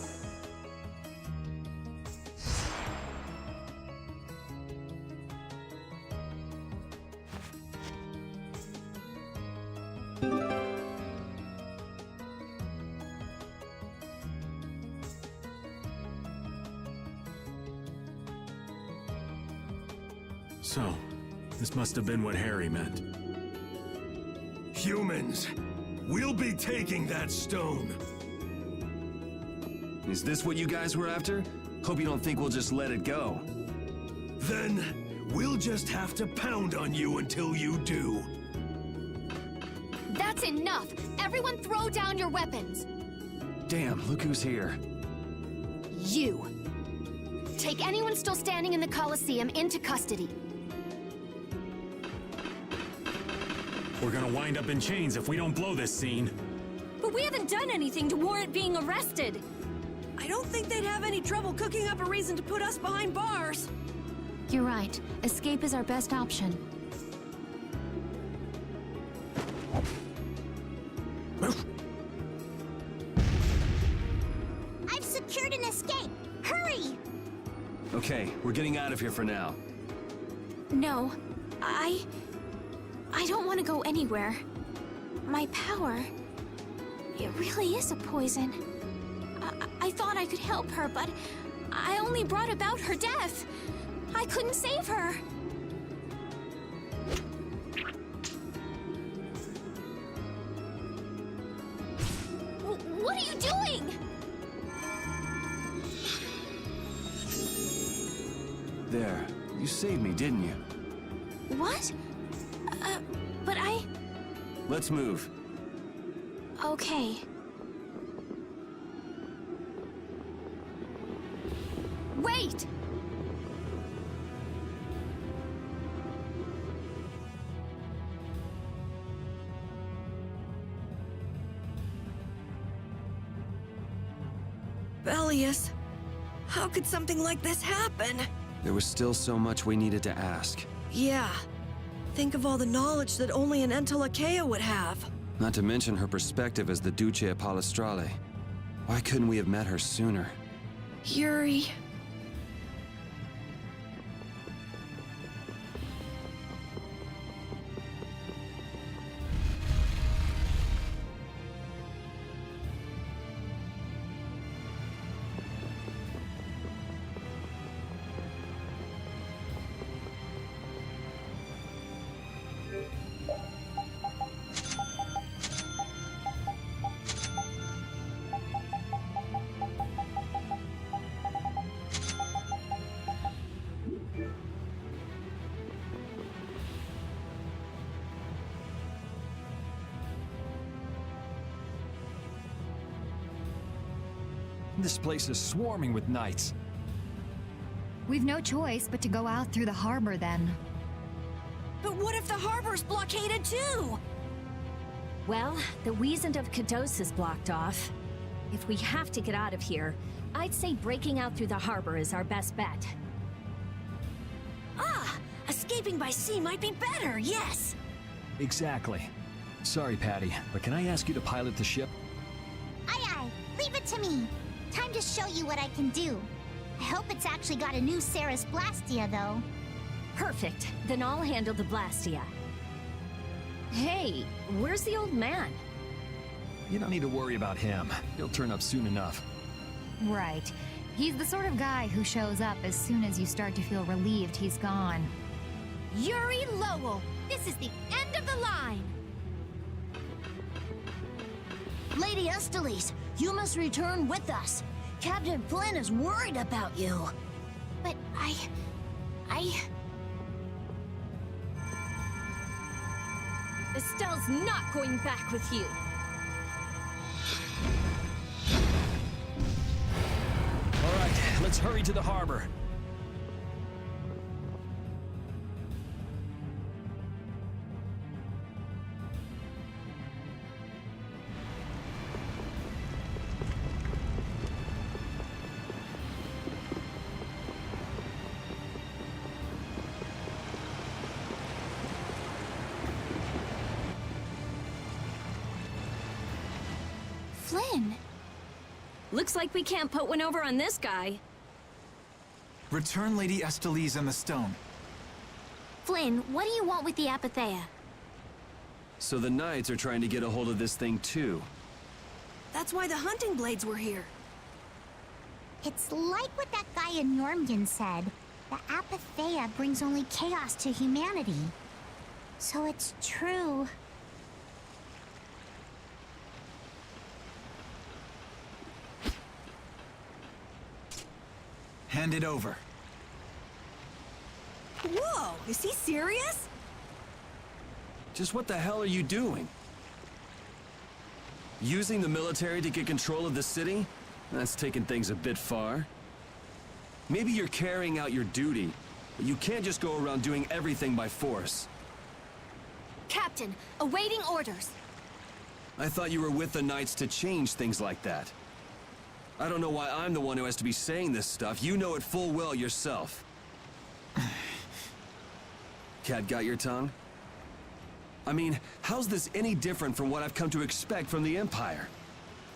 So, this must have been what Harry meant. Humans, we'll be taking that stone. Is this what you guys were after? Hope you don't think we'll just let it go. Then we'll just have to pound on you until you do. That's enough! Everyone throw down your weapons! Damn, look who's here. You! Take anyone still standing in the Colosseum into custody. We're gonna wind up in chains if we don't blow this scene. But we haven't done anything to warrant being arrested. I don't think they'd have any trouble cooking up a reason to put us behind bars. You're right. Escape is our best option. I've secured an escape! Hurry! Okay, we're getting out of here for now. No, I don't want to go anywhere. My power, it really is a poison. I thought I could help her, but I only brought about her death. I couldn't save her. What are you doing? There, you saved me, didn't you? What? But I... Let's move. Okay. Wait! Bellius, how could something like this happen? There was still so much we needed to ask. Yeah. Think of all the knowledge that only an Entelakea would have. Not to mention her perspective as the Duce Palestrale. Why couldn't we have met her sooner? Yuri... This place is swarming with knights. We've no choice but to go out through the harbor then. But what if the harbor's blockaded too? Well, the Wiesent of Kados is blocked off. If we have to get out of here, I'd say breaking out through the harbor is our best bet. Ah! Escaping by sea might be better, yes! Exactly. Sorry, Patty, but can I ask you to pilot the ship? Aye aye, leave it to me. Time to show you what I can do. I hope it's actually got a new Ceres Blastia, though. Perfect. Then I'll handle the Blastia. Hey, where's the old man? You don't need to worry about him. He'll turn up soon enough. Right. He's the sort of guy who shows up as soon as you start to feel relieved he's gone. Yuri Lowell, this is the end of the line! Lady Estellise, you must return with us. Captain Flynn is worried about you. But I... Estelle's not going back with you. All right, let's hurry to the harbor. Flynn! Looks like we can't put one over on this guy. Return Lady Estellise and the stone. Flynn, what do you want with the Apatheia? So the Knights are trying to get a hold of this thing too. That's why the hunting blades were here. It's like what that guy in Jormungand said. The Apatheia brings only chaos to humanity. So it's true. Hand it over. Whoa, is he serious? Just what the hell are you doing? Using the military to get control of the city? That's taking things a bit far. Maybe you're carrying out your duty, but you can't just go around doing everything by force. Captain, awaiting orders. I thought you were with the Knights to change things like that. I don't know why I'm the one who has to be saying this stuff. You know it full well yourself. Cat got your tongue? I mean, how's this any different from what I've come to expect from the Empire?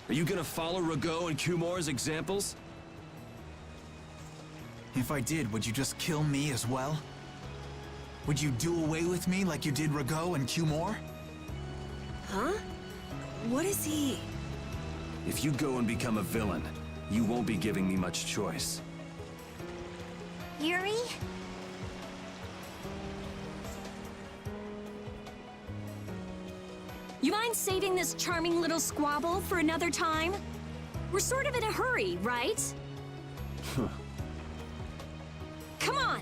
Are you gonna follow Rago and Kumor's examples? If I did, would you just kill me as well? Would you do away with me like you did Rago and Kumor? Huh? What is he? If you go and become a villain, you won't be giving me much choice. Yuri? You mind saving this charming little squabble for another time? We're sort of in a hurry, right? Come on!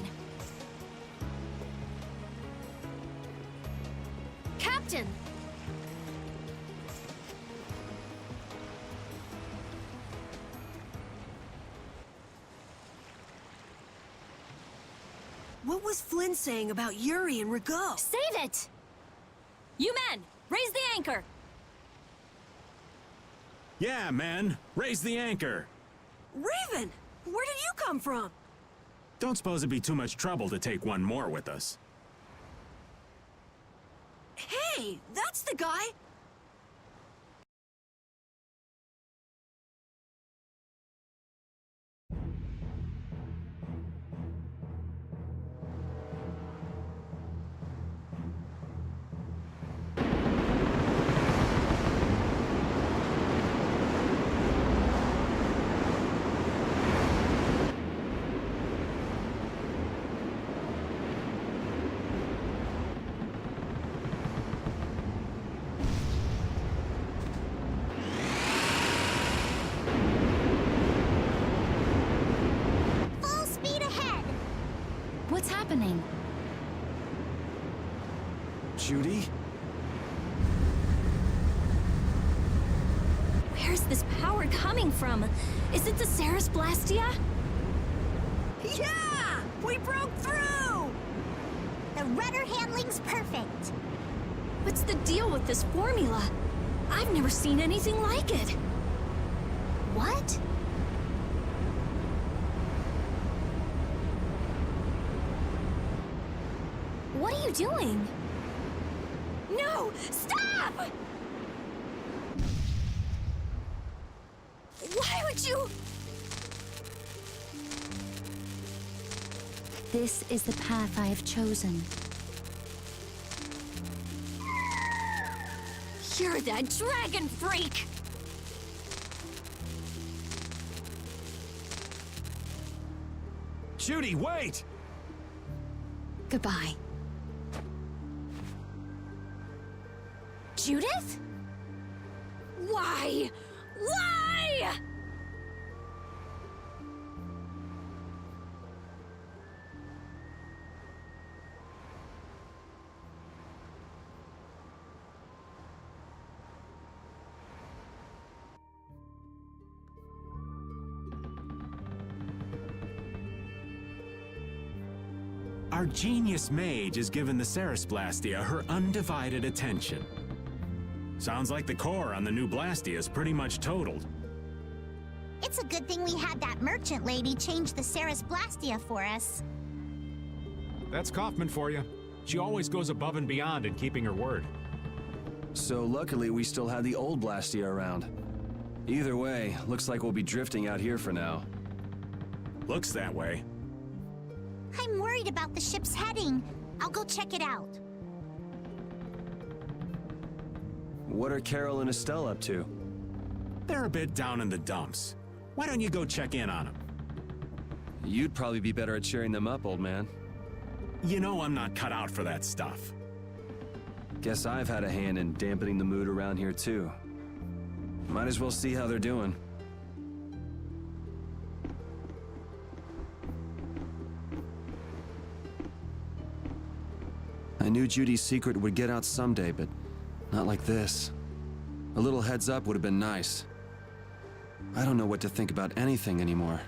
Captain! What was Flynn saying about Yuri and Rago? Save it! You men, raise the anchor! Yeah, men, raise the anchor! Raven! Where did you come from? Don't suppose it'd be too much trouble to take one more with us. Hey, that's the guy! What's happening? Judy? Where's this power coming from? Is it the Ceres Blastia? Yeah! We broke through! The rudder handling's perfect. What's the deal with this formula? I've never seen anything like it. What? What are you doing? No! Stop! Why would you... This is the path I have chosen. You're that dragon freak! Judy, wait! Goodbye. Judith? Why? Why? Our genius mage has given the Ceres Blastia her undivided attention. Sounds like the core on the new Blastia is pretty much totaled. It's a good thing we had that merchant lady change the Ceres Blastia for us. That's Kaufman for you. She always goes above and beyond in keeping her word. So luckily we still have the old Blastia around. Either way, looks like we'll be drifting out here for now. Looks that way. I'm worried about the ship's heading. I'll go check it out. What are Carol and Estelle up to? They're a bit down in the dumps. Why don't you go check in on them? You'd probably be better at cheering them up, old man. You know I'm not cut out for that stuff. Guess I've had a hand in dampening the mood around here too. Might as well see how they're doing. I knew Judy's secret would get out someday, but not like this. A little heads up would have been nice. I don't know what to think about anything anymore.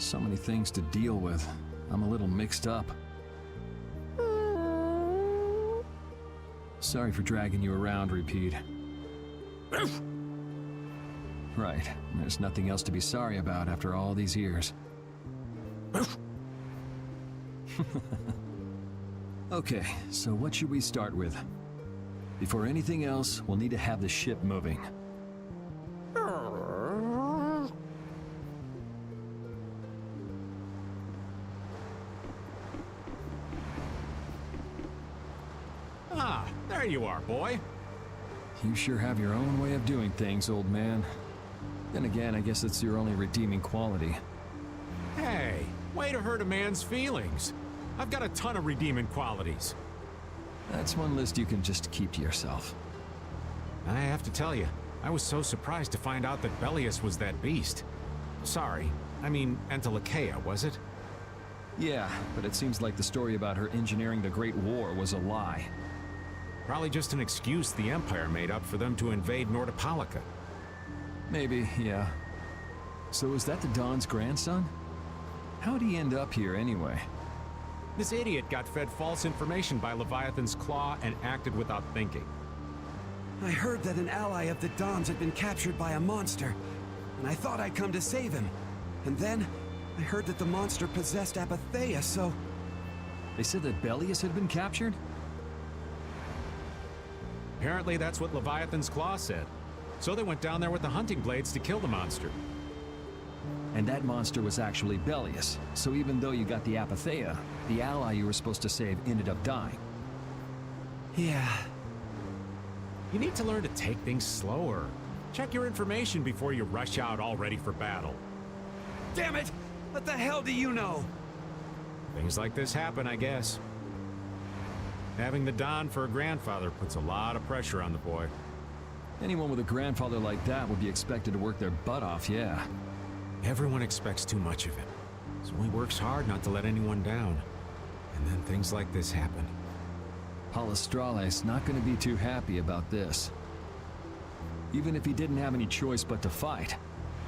So many things to deal with. I'm a little mixed up. Sorry for dragging you around, Repeat. Right. There's nothing else to be sorry about after all these years. Okay, so what should we start with? Before anything else, we'll need to have the ship moving. Ah, there you are, boy. You sure have your own way of doing things, old man. Then again, I guess it's your only redeeming quality. Hey, way to hurt a man's feelings. I've got a ton of redeeming qualities. That's one list you can just keep to yourself. I have to tell you, I was so surprised to find out that Belius was that beast. Sorry, I mean Entelikeia, was it? Yeah, but it seems like the story about her engineering the Great War was a lie. Probably just an excuse the Empire made up for them to invade Nordopolica. Maybe, yeah. So is that the Don's grandson? How'd he end up here anyway? This idiot got fed false information by Leviathan's Claw and acted without thinking. I heard that an ally of the Don's had been captured by a monster, and I thought I'd come to save him. And then, I heard that the monster possessed Apatheia, so... They said that Belius had been captured? Apparently that's what Leviathan's Claw said. So they went down there with the hunting blades to kill the monster. And that monster was actually Belius, so even though you got the Apatheia, the ally you were supposed to save ended up dying. Yeah. You need to learn to take things slower. Check your information before you rush out all ready for battle. Damn it! What the hell do you know? Things like this happen, I guess. Having the Don for a grandfather puts a lot of pressure on the boy. Anyone with a grandfather like that would be expected to work their butt off, yeah. Everyone expects too much of him, so he works hard not to let anyone down. And then things like this happen. Palestrale's not going to be too happy about this. Even if he didn't have any choice but to fight,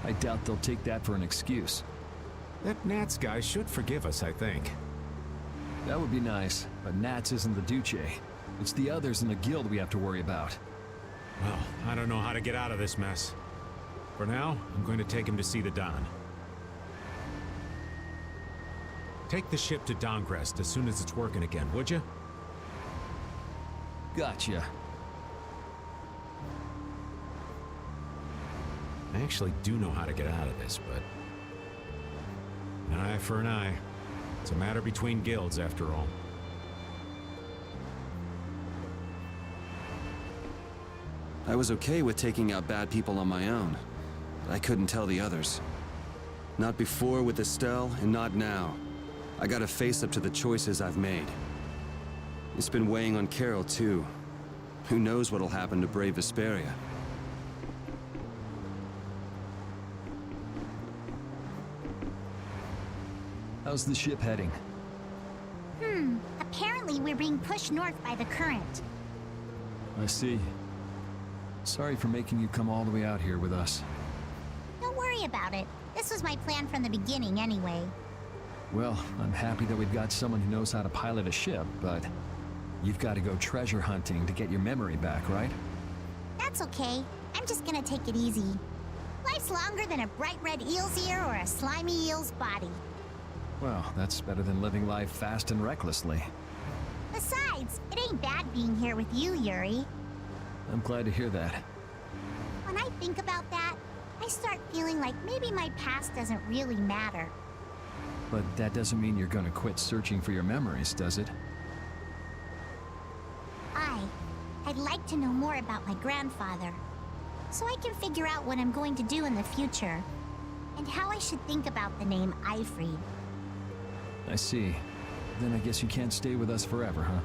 I doubt they'll take that for an excuse. That Nats guy should forgive us, I think. That would be nice, but Nats isn't the Duce. It's the others in the guild we have to worry about. Well, I don't know how to get out of this mess. For now, I'm going to take him to see the Don. Take the ship to Dongrest as soon as it's working again, would you? Gotcha. I actually do know how to get out of this, but... an eye for an eye. It's a matter between guilds, after all. I was okay with taking out bad people on my own, but I couldn't tell the others. Not before with Estelle, and not now. I gotta face up to the choices I've made. It's been weighing on Carol, too. Who knows what'll happen to brave Vesperia? How's the ship heading? Apparently we're being pushed north by the current. I see. Sorry for making you come all the way out here with us. Don't worry about it. This was my plan from the beginning anyway. Well, I'm happy that we've got someone who knows how to pilot a ship, but you've got to go treasure hunting to get your memory back, right? That's okay. I'm just gonna take it easy. Life's longer than a bright red eel's ear or a slimy eel's body. Well, that's better than living life fast and recklessly. Besides, it ain't bad being here with you, Yuri. I'm glad to hear that. When I think about that, I start feeling like maybe my past doesn't really matter. But that doesn't mean you're gonna quit searching for your memories, does it? I like to know more about my grandfather, so I can figure out what I'm going to do in the future, and how I should think about the name Eifried. I see. Then I guess you can't stay with us forever, huh?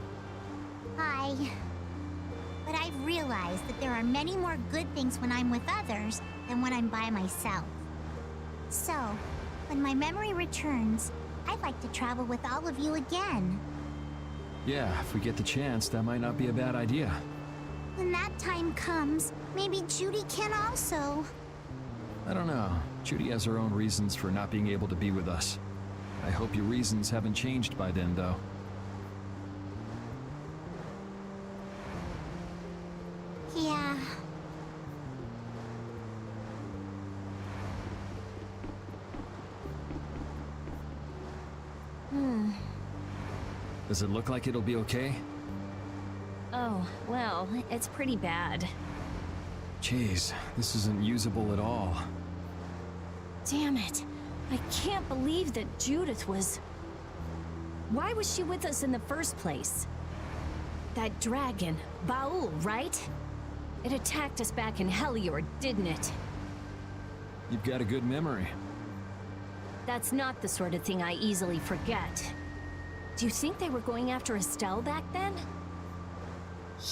But I've realized that there are many more good things when I'm with others than when I'm by myself. So, when my memory returns, I'd like to travel with all of you again. Yeah, if we get the chance, that might not be a bad idea. When that time comes, maybe Judy can also. I don't know. Judy has her own reasons for not being able to be with us. I hope your reasons haven't changed by then, though. Yeah. Does it look like it'll be okay? Oh, well, it's pretty bad. Jeez, this isn't usable at all. Damn it. I can't believe that Judith was... Why was she with us in the first place? That dragon, Baul, right? It attacked us back in Heliord, didn't it? You've got a good memory. That's not the sort of thing I easily forget. Do you think they were going after Estelle back then?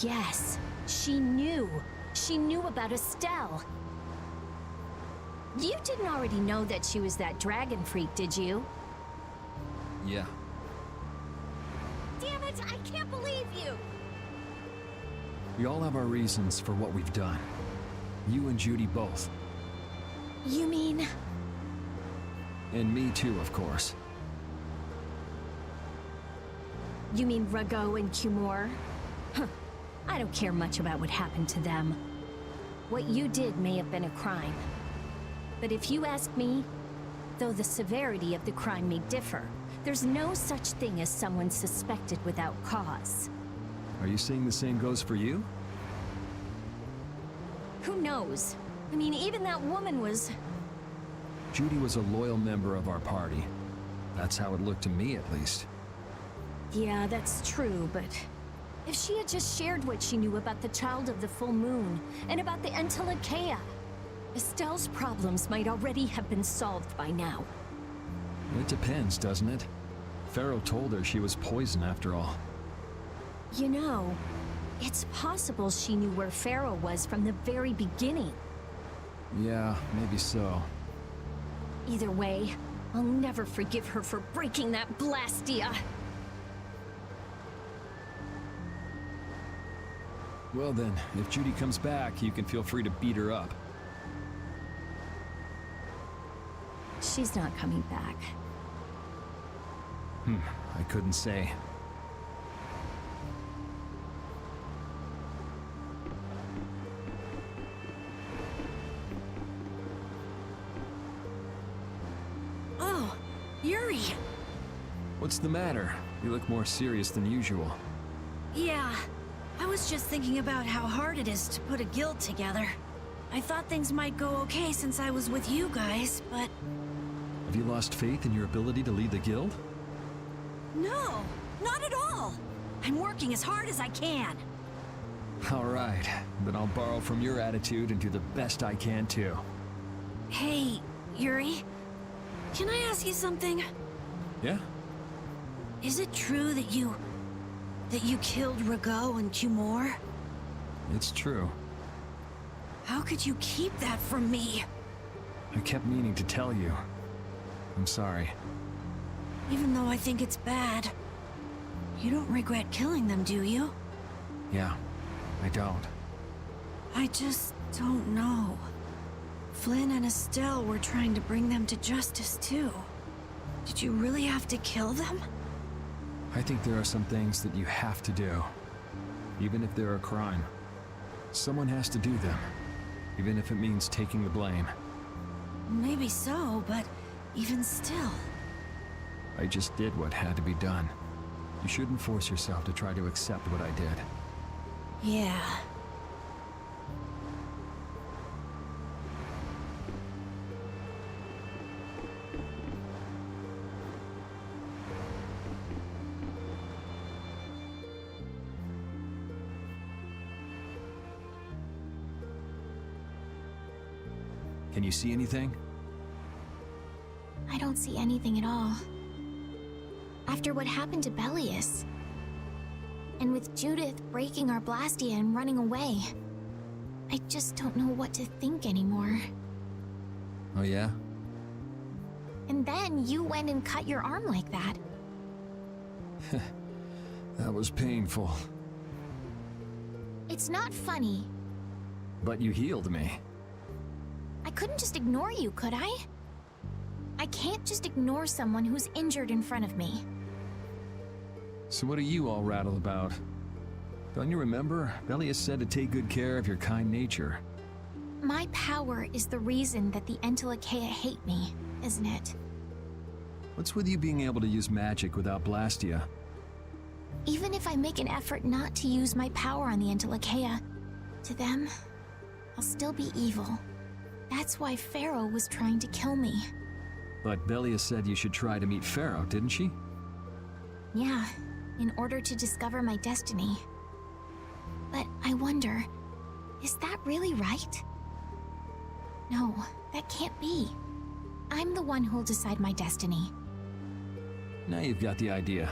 Yes, she knew. She knew about Estelle. You didn't already know that she was that dragon freak, did you? Yeah. Damn it, I can't believe you! We all have our reasons for what we've done. You and Judy both. You mean... And me too, of course. You mean Rago and Cumor? Huh. I don't care much about what happened to them. What you did may have been a crime. But if you ask me, though the severity of the crime may differ, there's no such thing as someone suspected without cause. Are you saying the same goes for you? Who knows? I mean, even that woman was... Judy was a loyal member of our party. That's how it looked to me, at least. Yeah, that's true, but... If she had just shared what she knew about the Child of the Full Moon, and about the Entelekea, Estelle's problems might already have been solved by now. It depends, doesn't it? Pharaoh told her she was poison after all. You know, it's possible she knew where Pharaoh was from the very beginning. Yeah, maybe so. Either way, I'll never forgive her for breaking that Blastia. Well then, if Judy comes back, you can feel free to beat her up. She's not coming back. I couldn't say. Oh, Yuri! What's the matter? You look more serious than usual. Yeah, I was just thinking about how hard it is to put a guild together. I thought things might go okay since I was with you guys, but... Have you lost faith in your ability to lead the guild? No, not at all! I'm working as hard as I can. All right, then I'll borrow from your attitude and do the best I can too. Hey, Yuri, can I ask you something? Yeah? Is it true that you killed Rago and Cumor? It's true. How could you keep that from me? I kept meaning to tell you. I'm sorry. Even though I think it's bad, you don't regret killing them, do you? Yeah, I don't. I just don't know. Flynn and Estelle were trying to bring them to justice too. Did you really have to kill them? I think there are some things that you have to do, even if they're a crime. Someone has to do them, even if it means taking the blame. Maybe so, but even still... I just did what had to be done. You shouldn't force yourself to try to accept what I did. Yeah. Can you see anything? I don't see anything at all. After what happened to Belius, and with Judith breaking our Blastia and running away, I just don't know what to think anymore. Oh yeah? And then you went and cut your arm like that. That was painful. It's not funny. But you healed me. I couldn't just ignore you, could I? I can't just ignore someone who's injured in front of me. So what are you all rattled about? Don't you remember? Belius said to take good care of your kind nature. My power is the reason that the Entelekea hate me, isn't it? What's with you being able to use magic without Blastia? Even if I make an effort not to use my power on the Entelekea, to them, I'll still be evil. That's why Pharaoh was trying to kill me. But Belius said you should try to meet Pharaoh, didn't she? Yeah, in order to discover my destiny. But I wonder, is that really right? No, that can't be. I'm the one who'll decide my destiny. Now you've got the idea.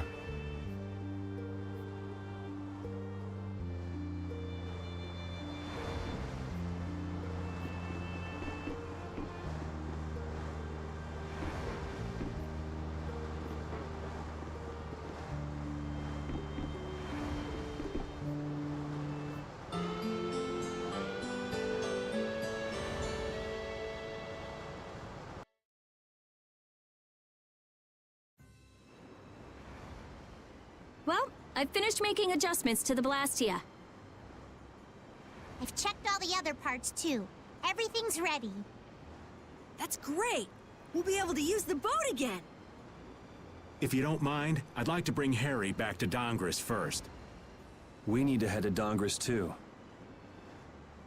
Well, I've finished making adjustments to the Blastia. I've checked all the other parts too. Everything's ready. That's great! We'll be able to use the boat again! If you don't mind, I'd like to bring Harry back to Dongris first. We need to head to Dongris too.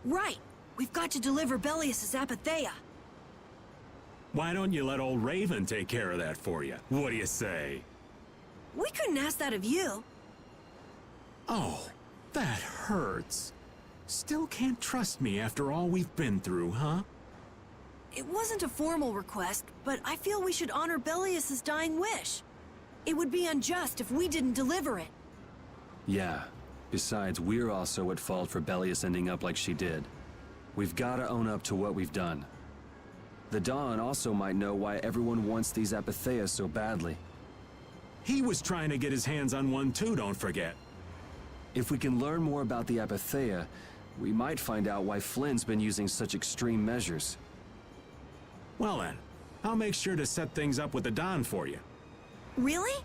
Right! We've got to deliver Belius' Apatheia. Why don't you let old Raven take care of that for you? What do you say? We couldn't ask that of you. Oh, that hurts. Still can't trust me after all we've been through, huh? It wasn't a formal request, but I feel we should honor Belius' dying wish. It would be unjust if we didn't deliver it. Yeah. Besides, we're also at fault for Belius ending up like she did. We've got to own up to what we've done. The Dawn also might know why everyone wants these Apatheias so badly. He was trying to get his hands on one too, don't forget. If we can learn more about the Apatheia, we might find out why Flynn's been using such extreme measures. Well then, I'll make sure to set things up with the Don for you. Really?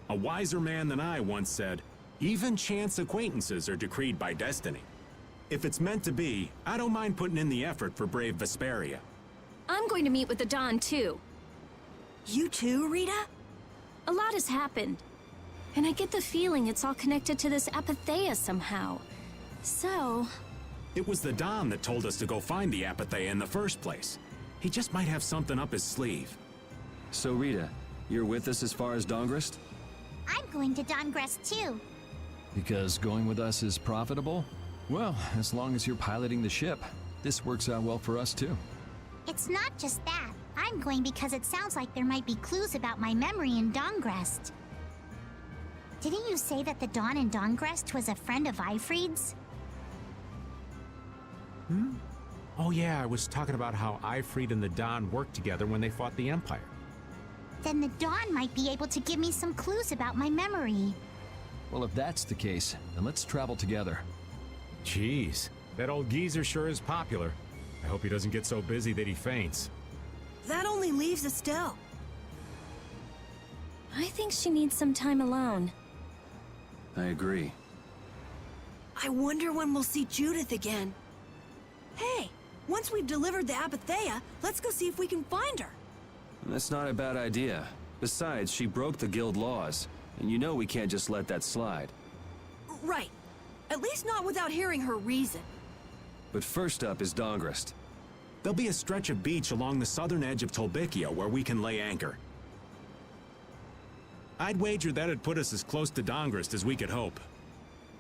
A wiser man than I once said, even chance acquaintances are decreed by destiny. If it's meant to be, I don't mind putting in the effort for brave Vesperia. I'm going to meet with the Don too. You too, Rita? A lot has happened. And I get the feeling it's all connected to this Apatheia somehow. So... It was the Don that told us to go find the Apatheia in the first place. He just might have something up his sleeve. So Rita, you're with us as far as Dongrist? I'm going to Dongrest too. Because going with us is profitable? Well, as long as you're piloting the ship, this works out well for us too. It's not just that. I'm going because it sounds like there might be clues about my memory in Dongrest. Didn't you say that the Dawn in Dongrest was a friend of Eifried's? Oh yeah, I was talking about how Eifried and the Don worked together when they fought the Empire. Then the Dawn might be able to give me some clues about my memory. Well, if that's the case, then let's travel together. Jeez, that old geezer sure is popular. I hope he doesn't get so busy that he faints. That only leaves Estelle. I think she needs some time alone. I agree. I wonder when we'll see Judith again. Hey, once we've delivered the Apatheia, let's go see if we can find her. That's not a bad idea. Besides, she broke the guild laws, and you know we can't just let that slide. Right. At least not without hearing her reason. But first up is Dongrist. There'll be a stretch of beach along the southern edge of Tolbikia where we can lay anchor. I'd wager that'd put us as close to Dongrist as we could hope.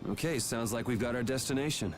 Okay, sounds like we've got our destination.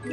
We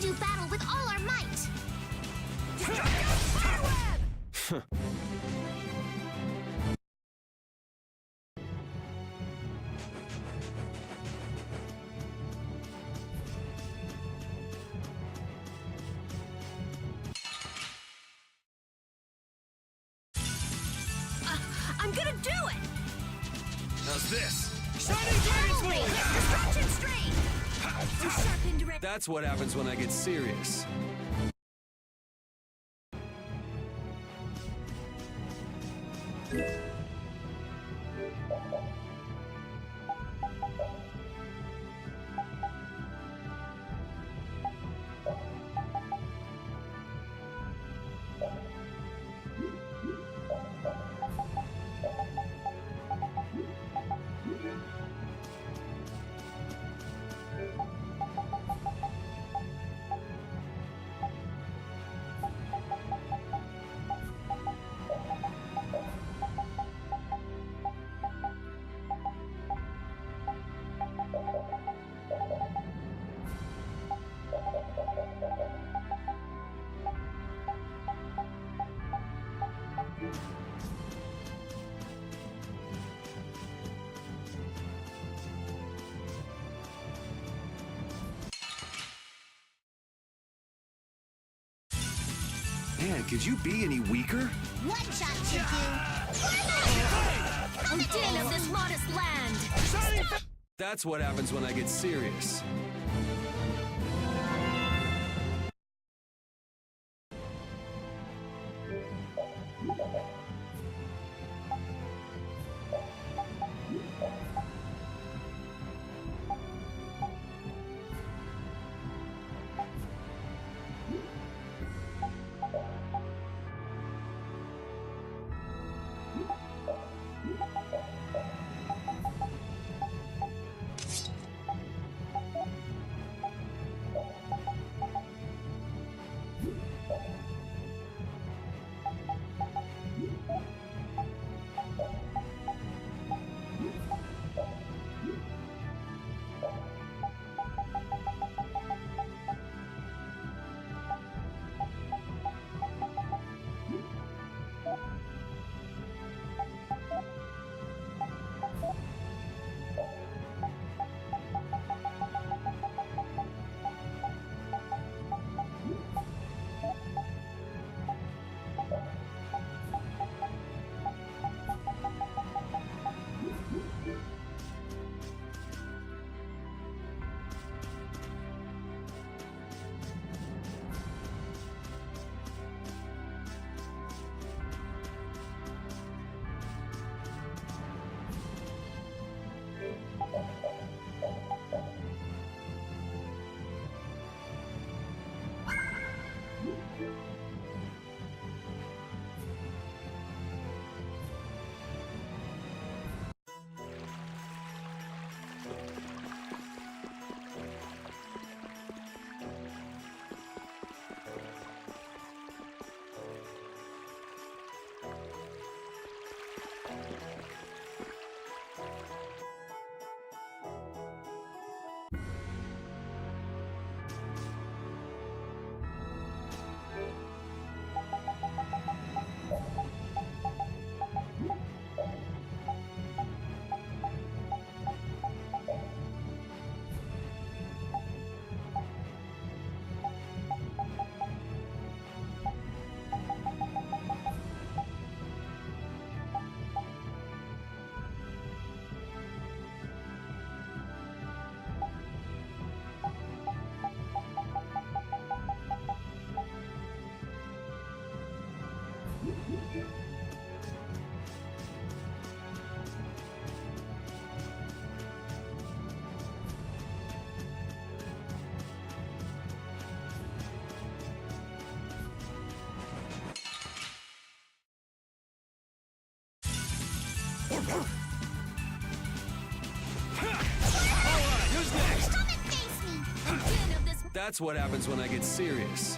do battle with all our might! I'm gonna do it! How's this? Shining Dragon's Wing! Destruction Strain! You sharpened red. That's what happens when I get serious. Man, could you be any weaker? One shot should do. Odin of this modest land! That's what happens when I get serious. That's what happens when I get serious.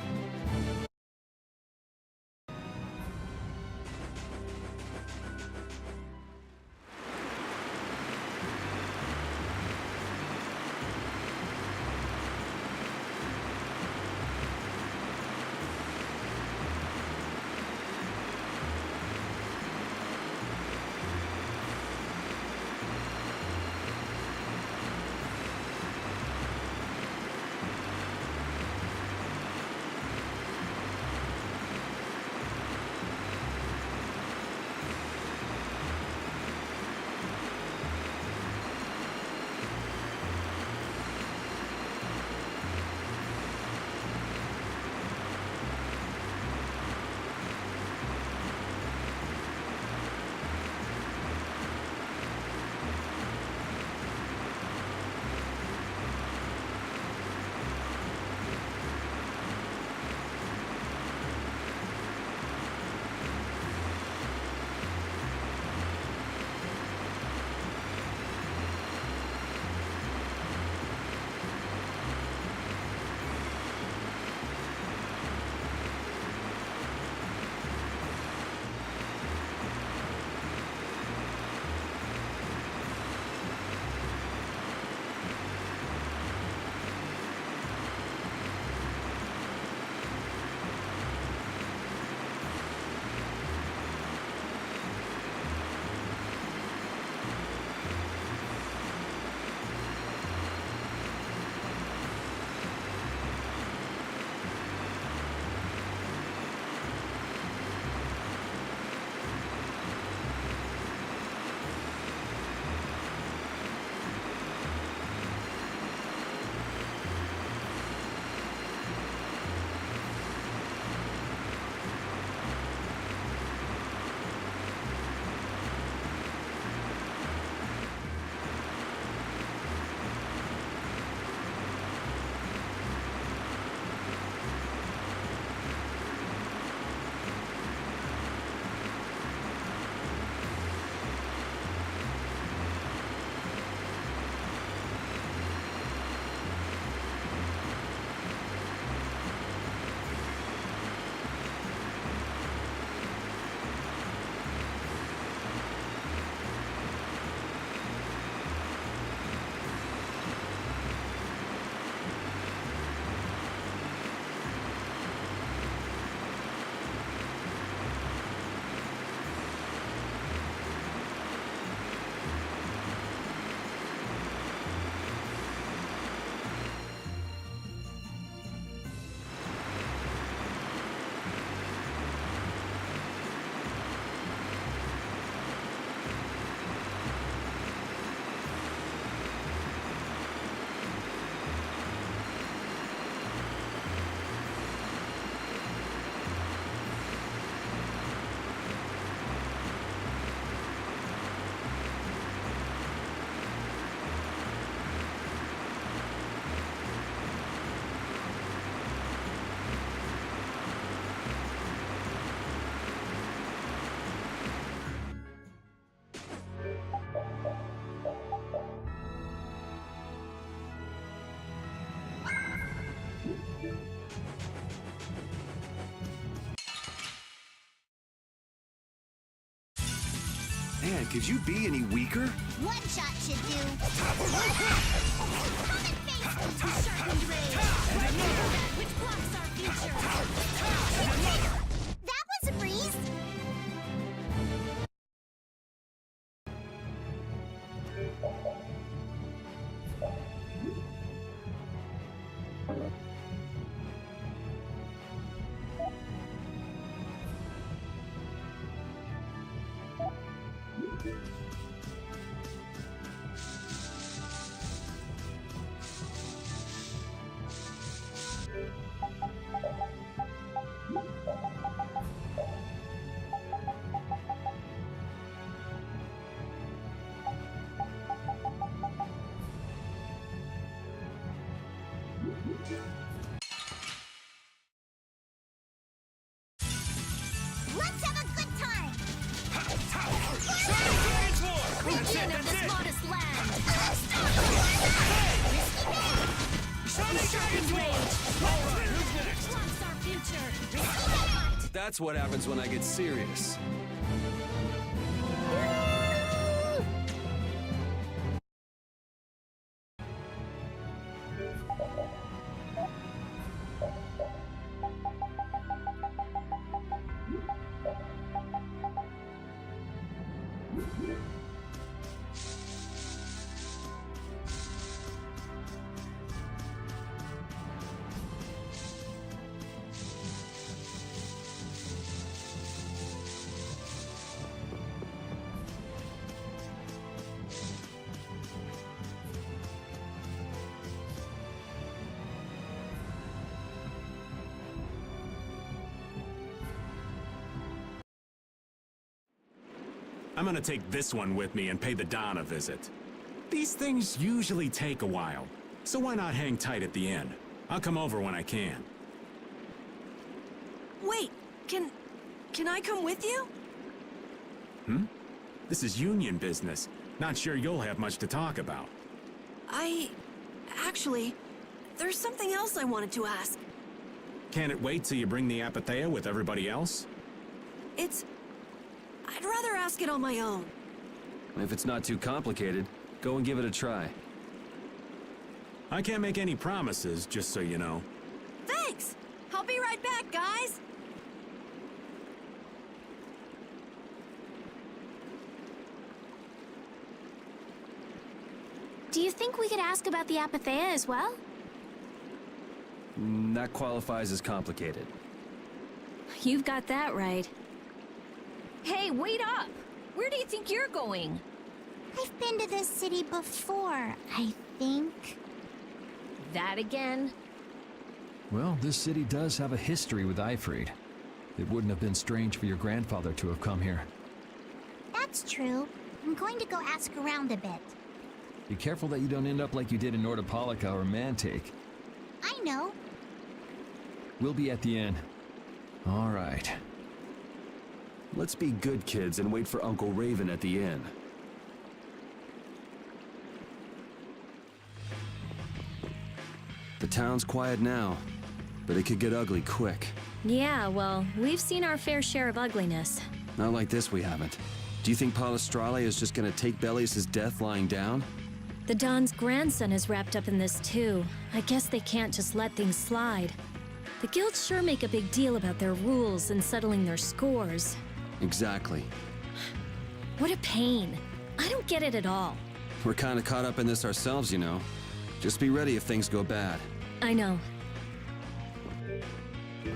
Man, could you be any weaker? One shot should do. Come and face me, you sharpened blade. That which blocks our future. That was a breeze. Let's have a good time! Begin of this modest land! Risky man! Sharpened blade! future! That's what happens when I get serious. I'm gonna take this one with me and pay the Don a visit. These things usually take a while, so why not hang tight at the end? I'll come over when I can. Wait, can I come with you? This is union business. Not sure you'll have much to talk about. Actually, there's something else I wanted to ask. Can it wait till you bring the Apathea with everybody else? I'd rather ask it on my own. If it's not too complicated, go and give it a try. I can't make any promises, just so you know. Thanks! I'll be right back, guys! Do you think we could ask about the Apathea as well? That qualifies as complicated. You've got that right. Hey, wait up! Where do you think you're going? I've been to this city before, I think. That again? Well, this city does have a history with Ifrit. It wouldn't have been strange for your grandfather to have come here. That's true. I'm going to go ask around a bit. Be careful that you don't end up like you did in Nordopolica or Mantake. I know. We'll be at the inn. All right. Let's be good kids and wait for Uncle Raven at the inn. The town's quiet now, but it could get ugly quick. Yeah, well, we've seen our fair share of ugliness. Not like this, we haven't. Do you think Palestrale is just gonna take Belius' death lying down? The Don's grandson is wrapped up in this too. I guess they can't just let things slide. The guilds sure make a big deal about their rules and settling their scores. Exactly. What a pain. I don't get it at all. We're kinda caught up in this ourselves, you know. Just be ready if things go bad. I know. Yeah.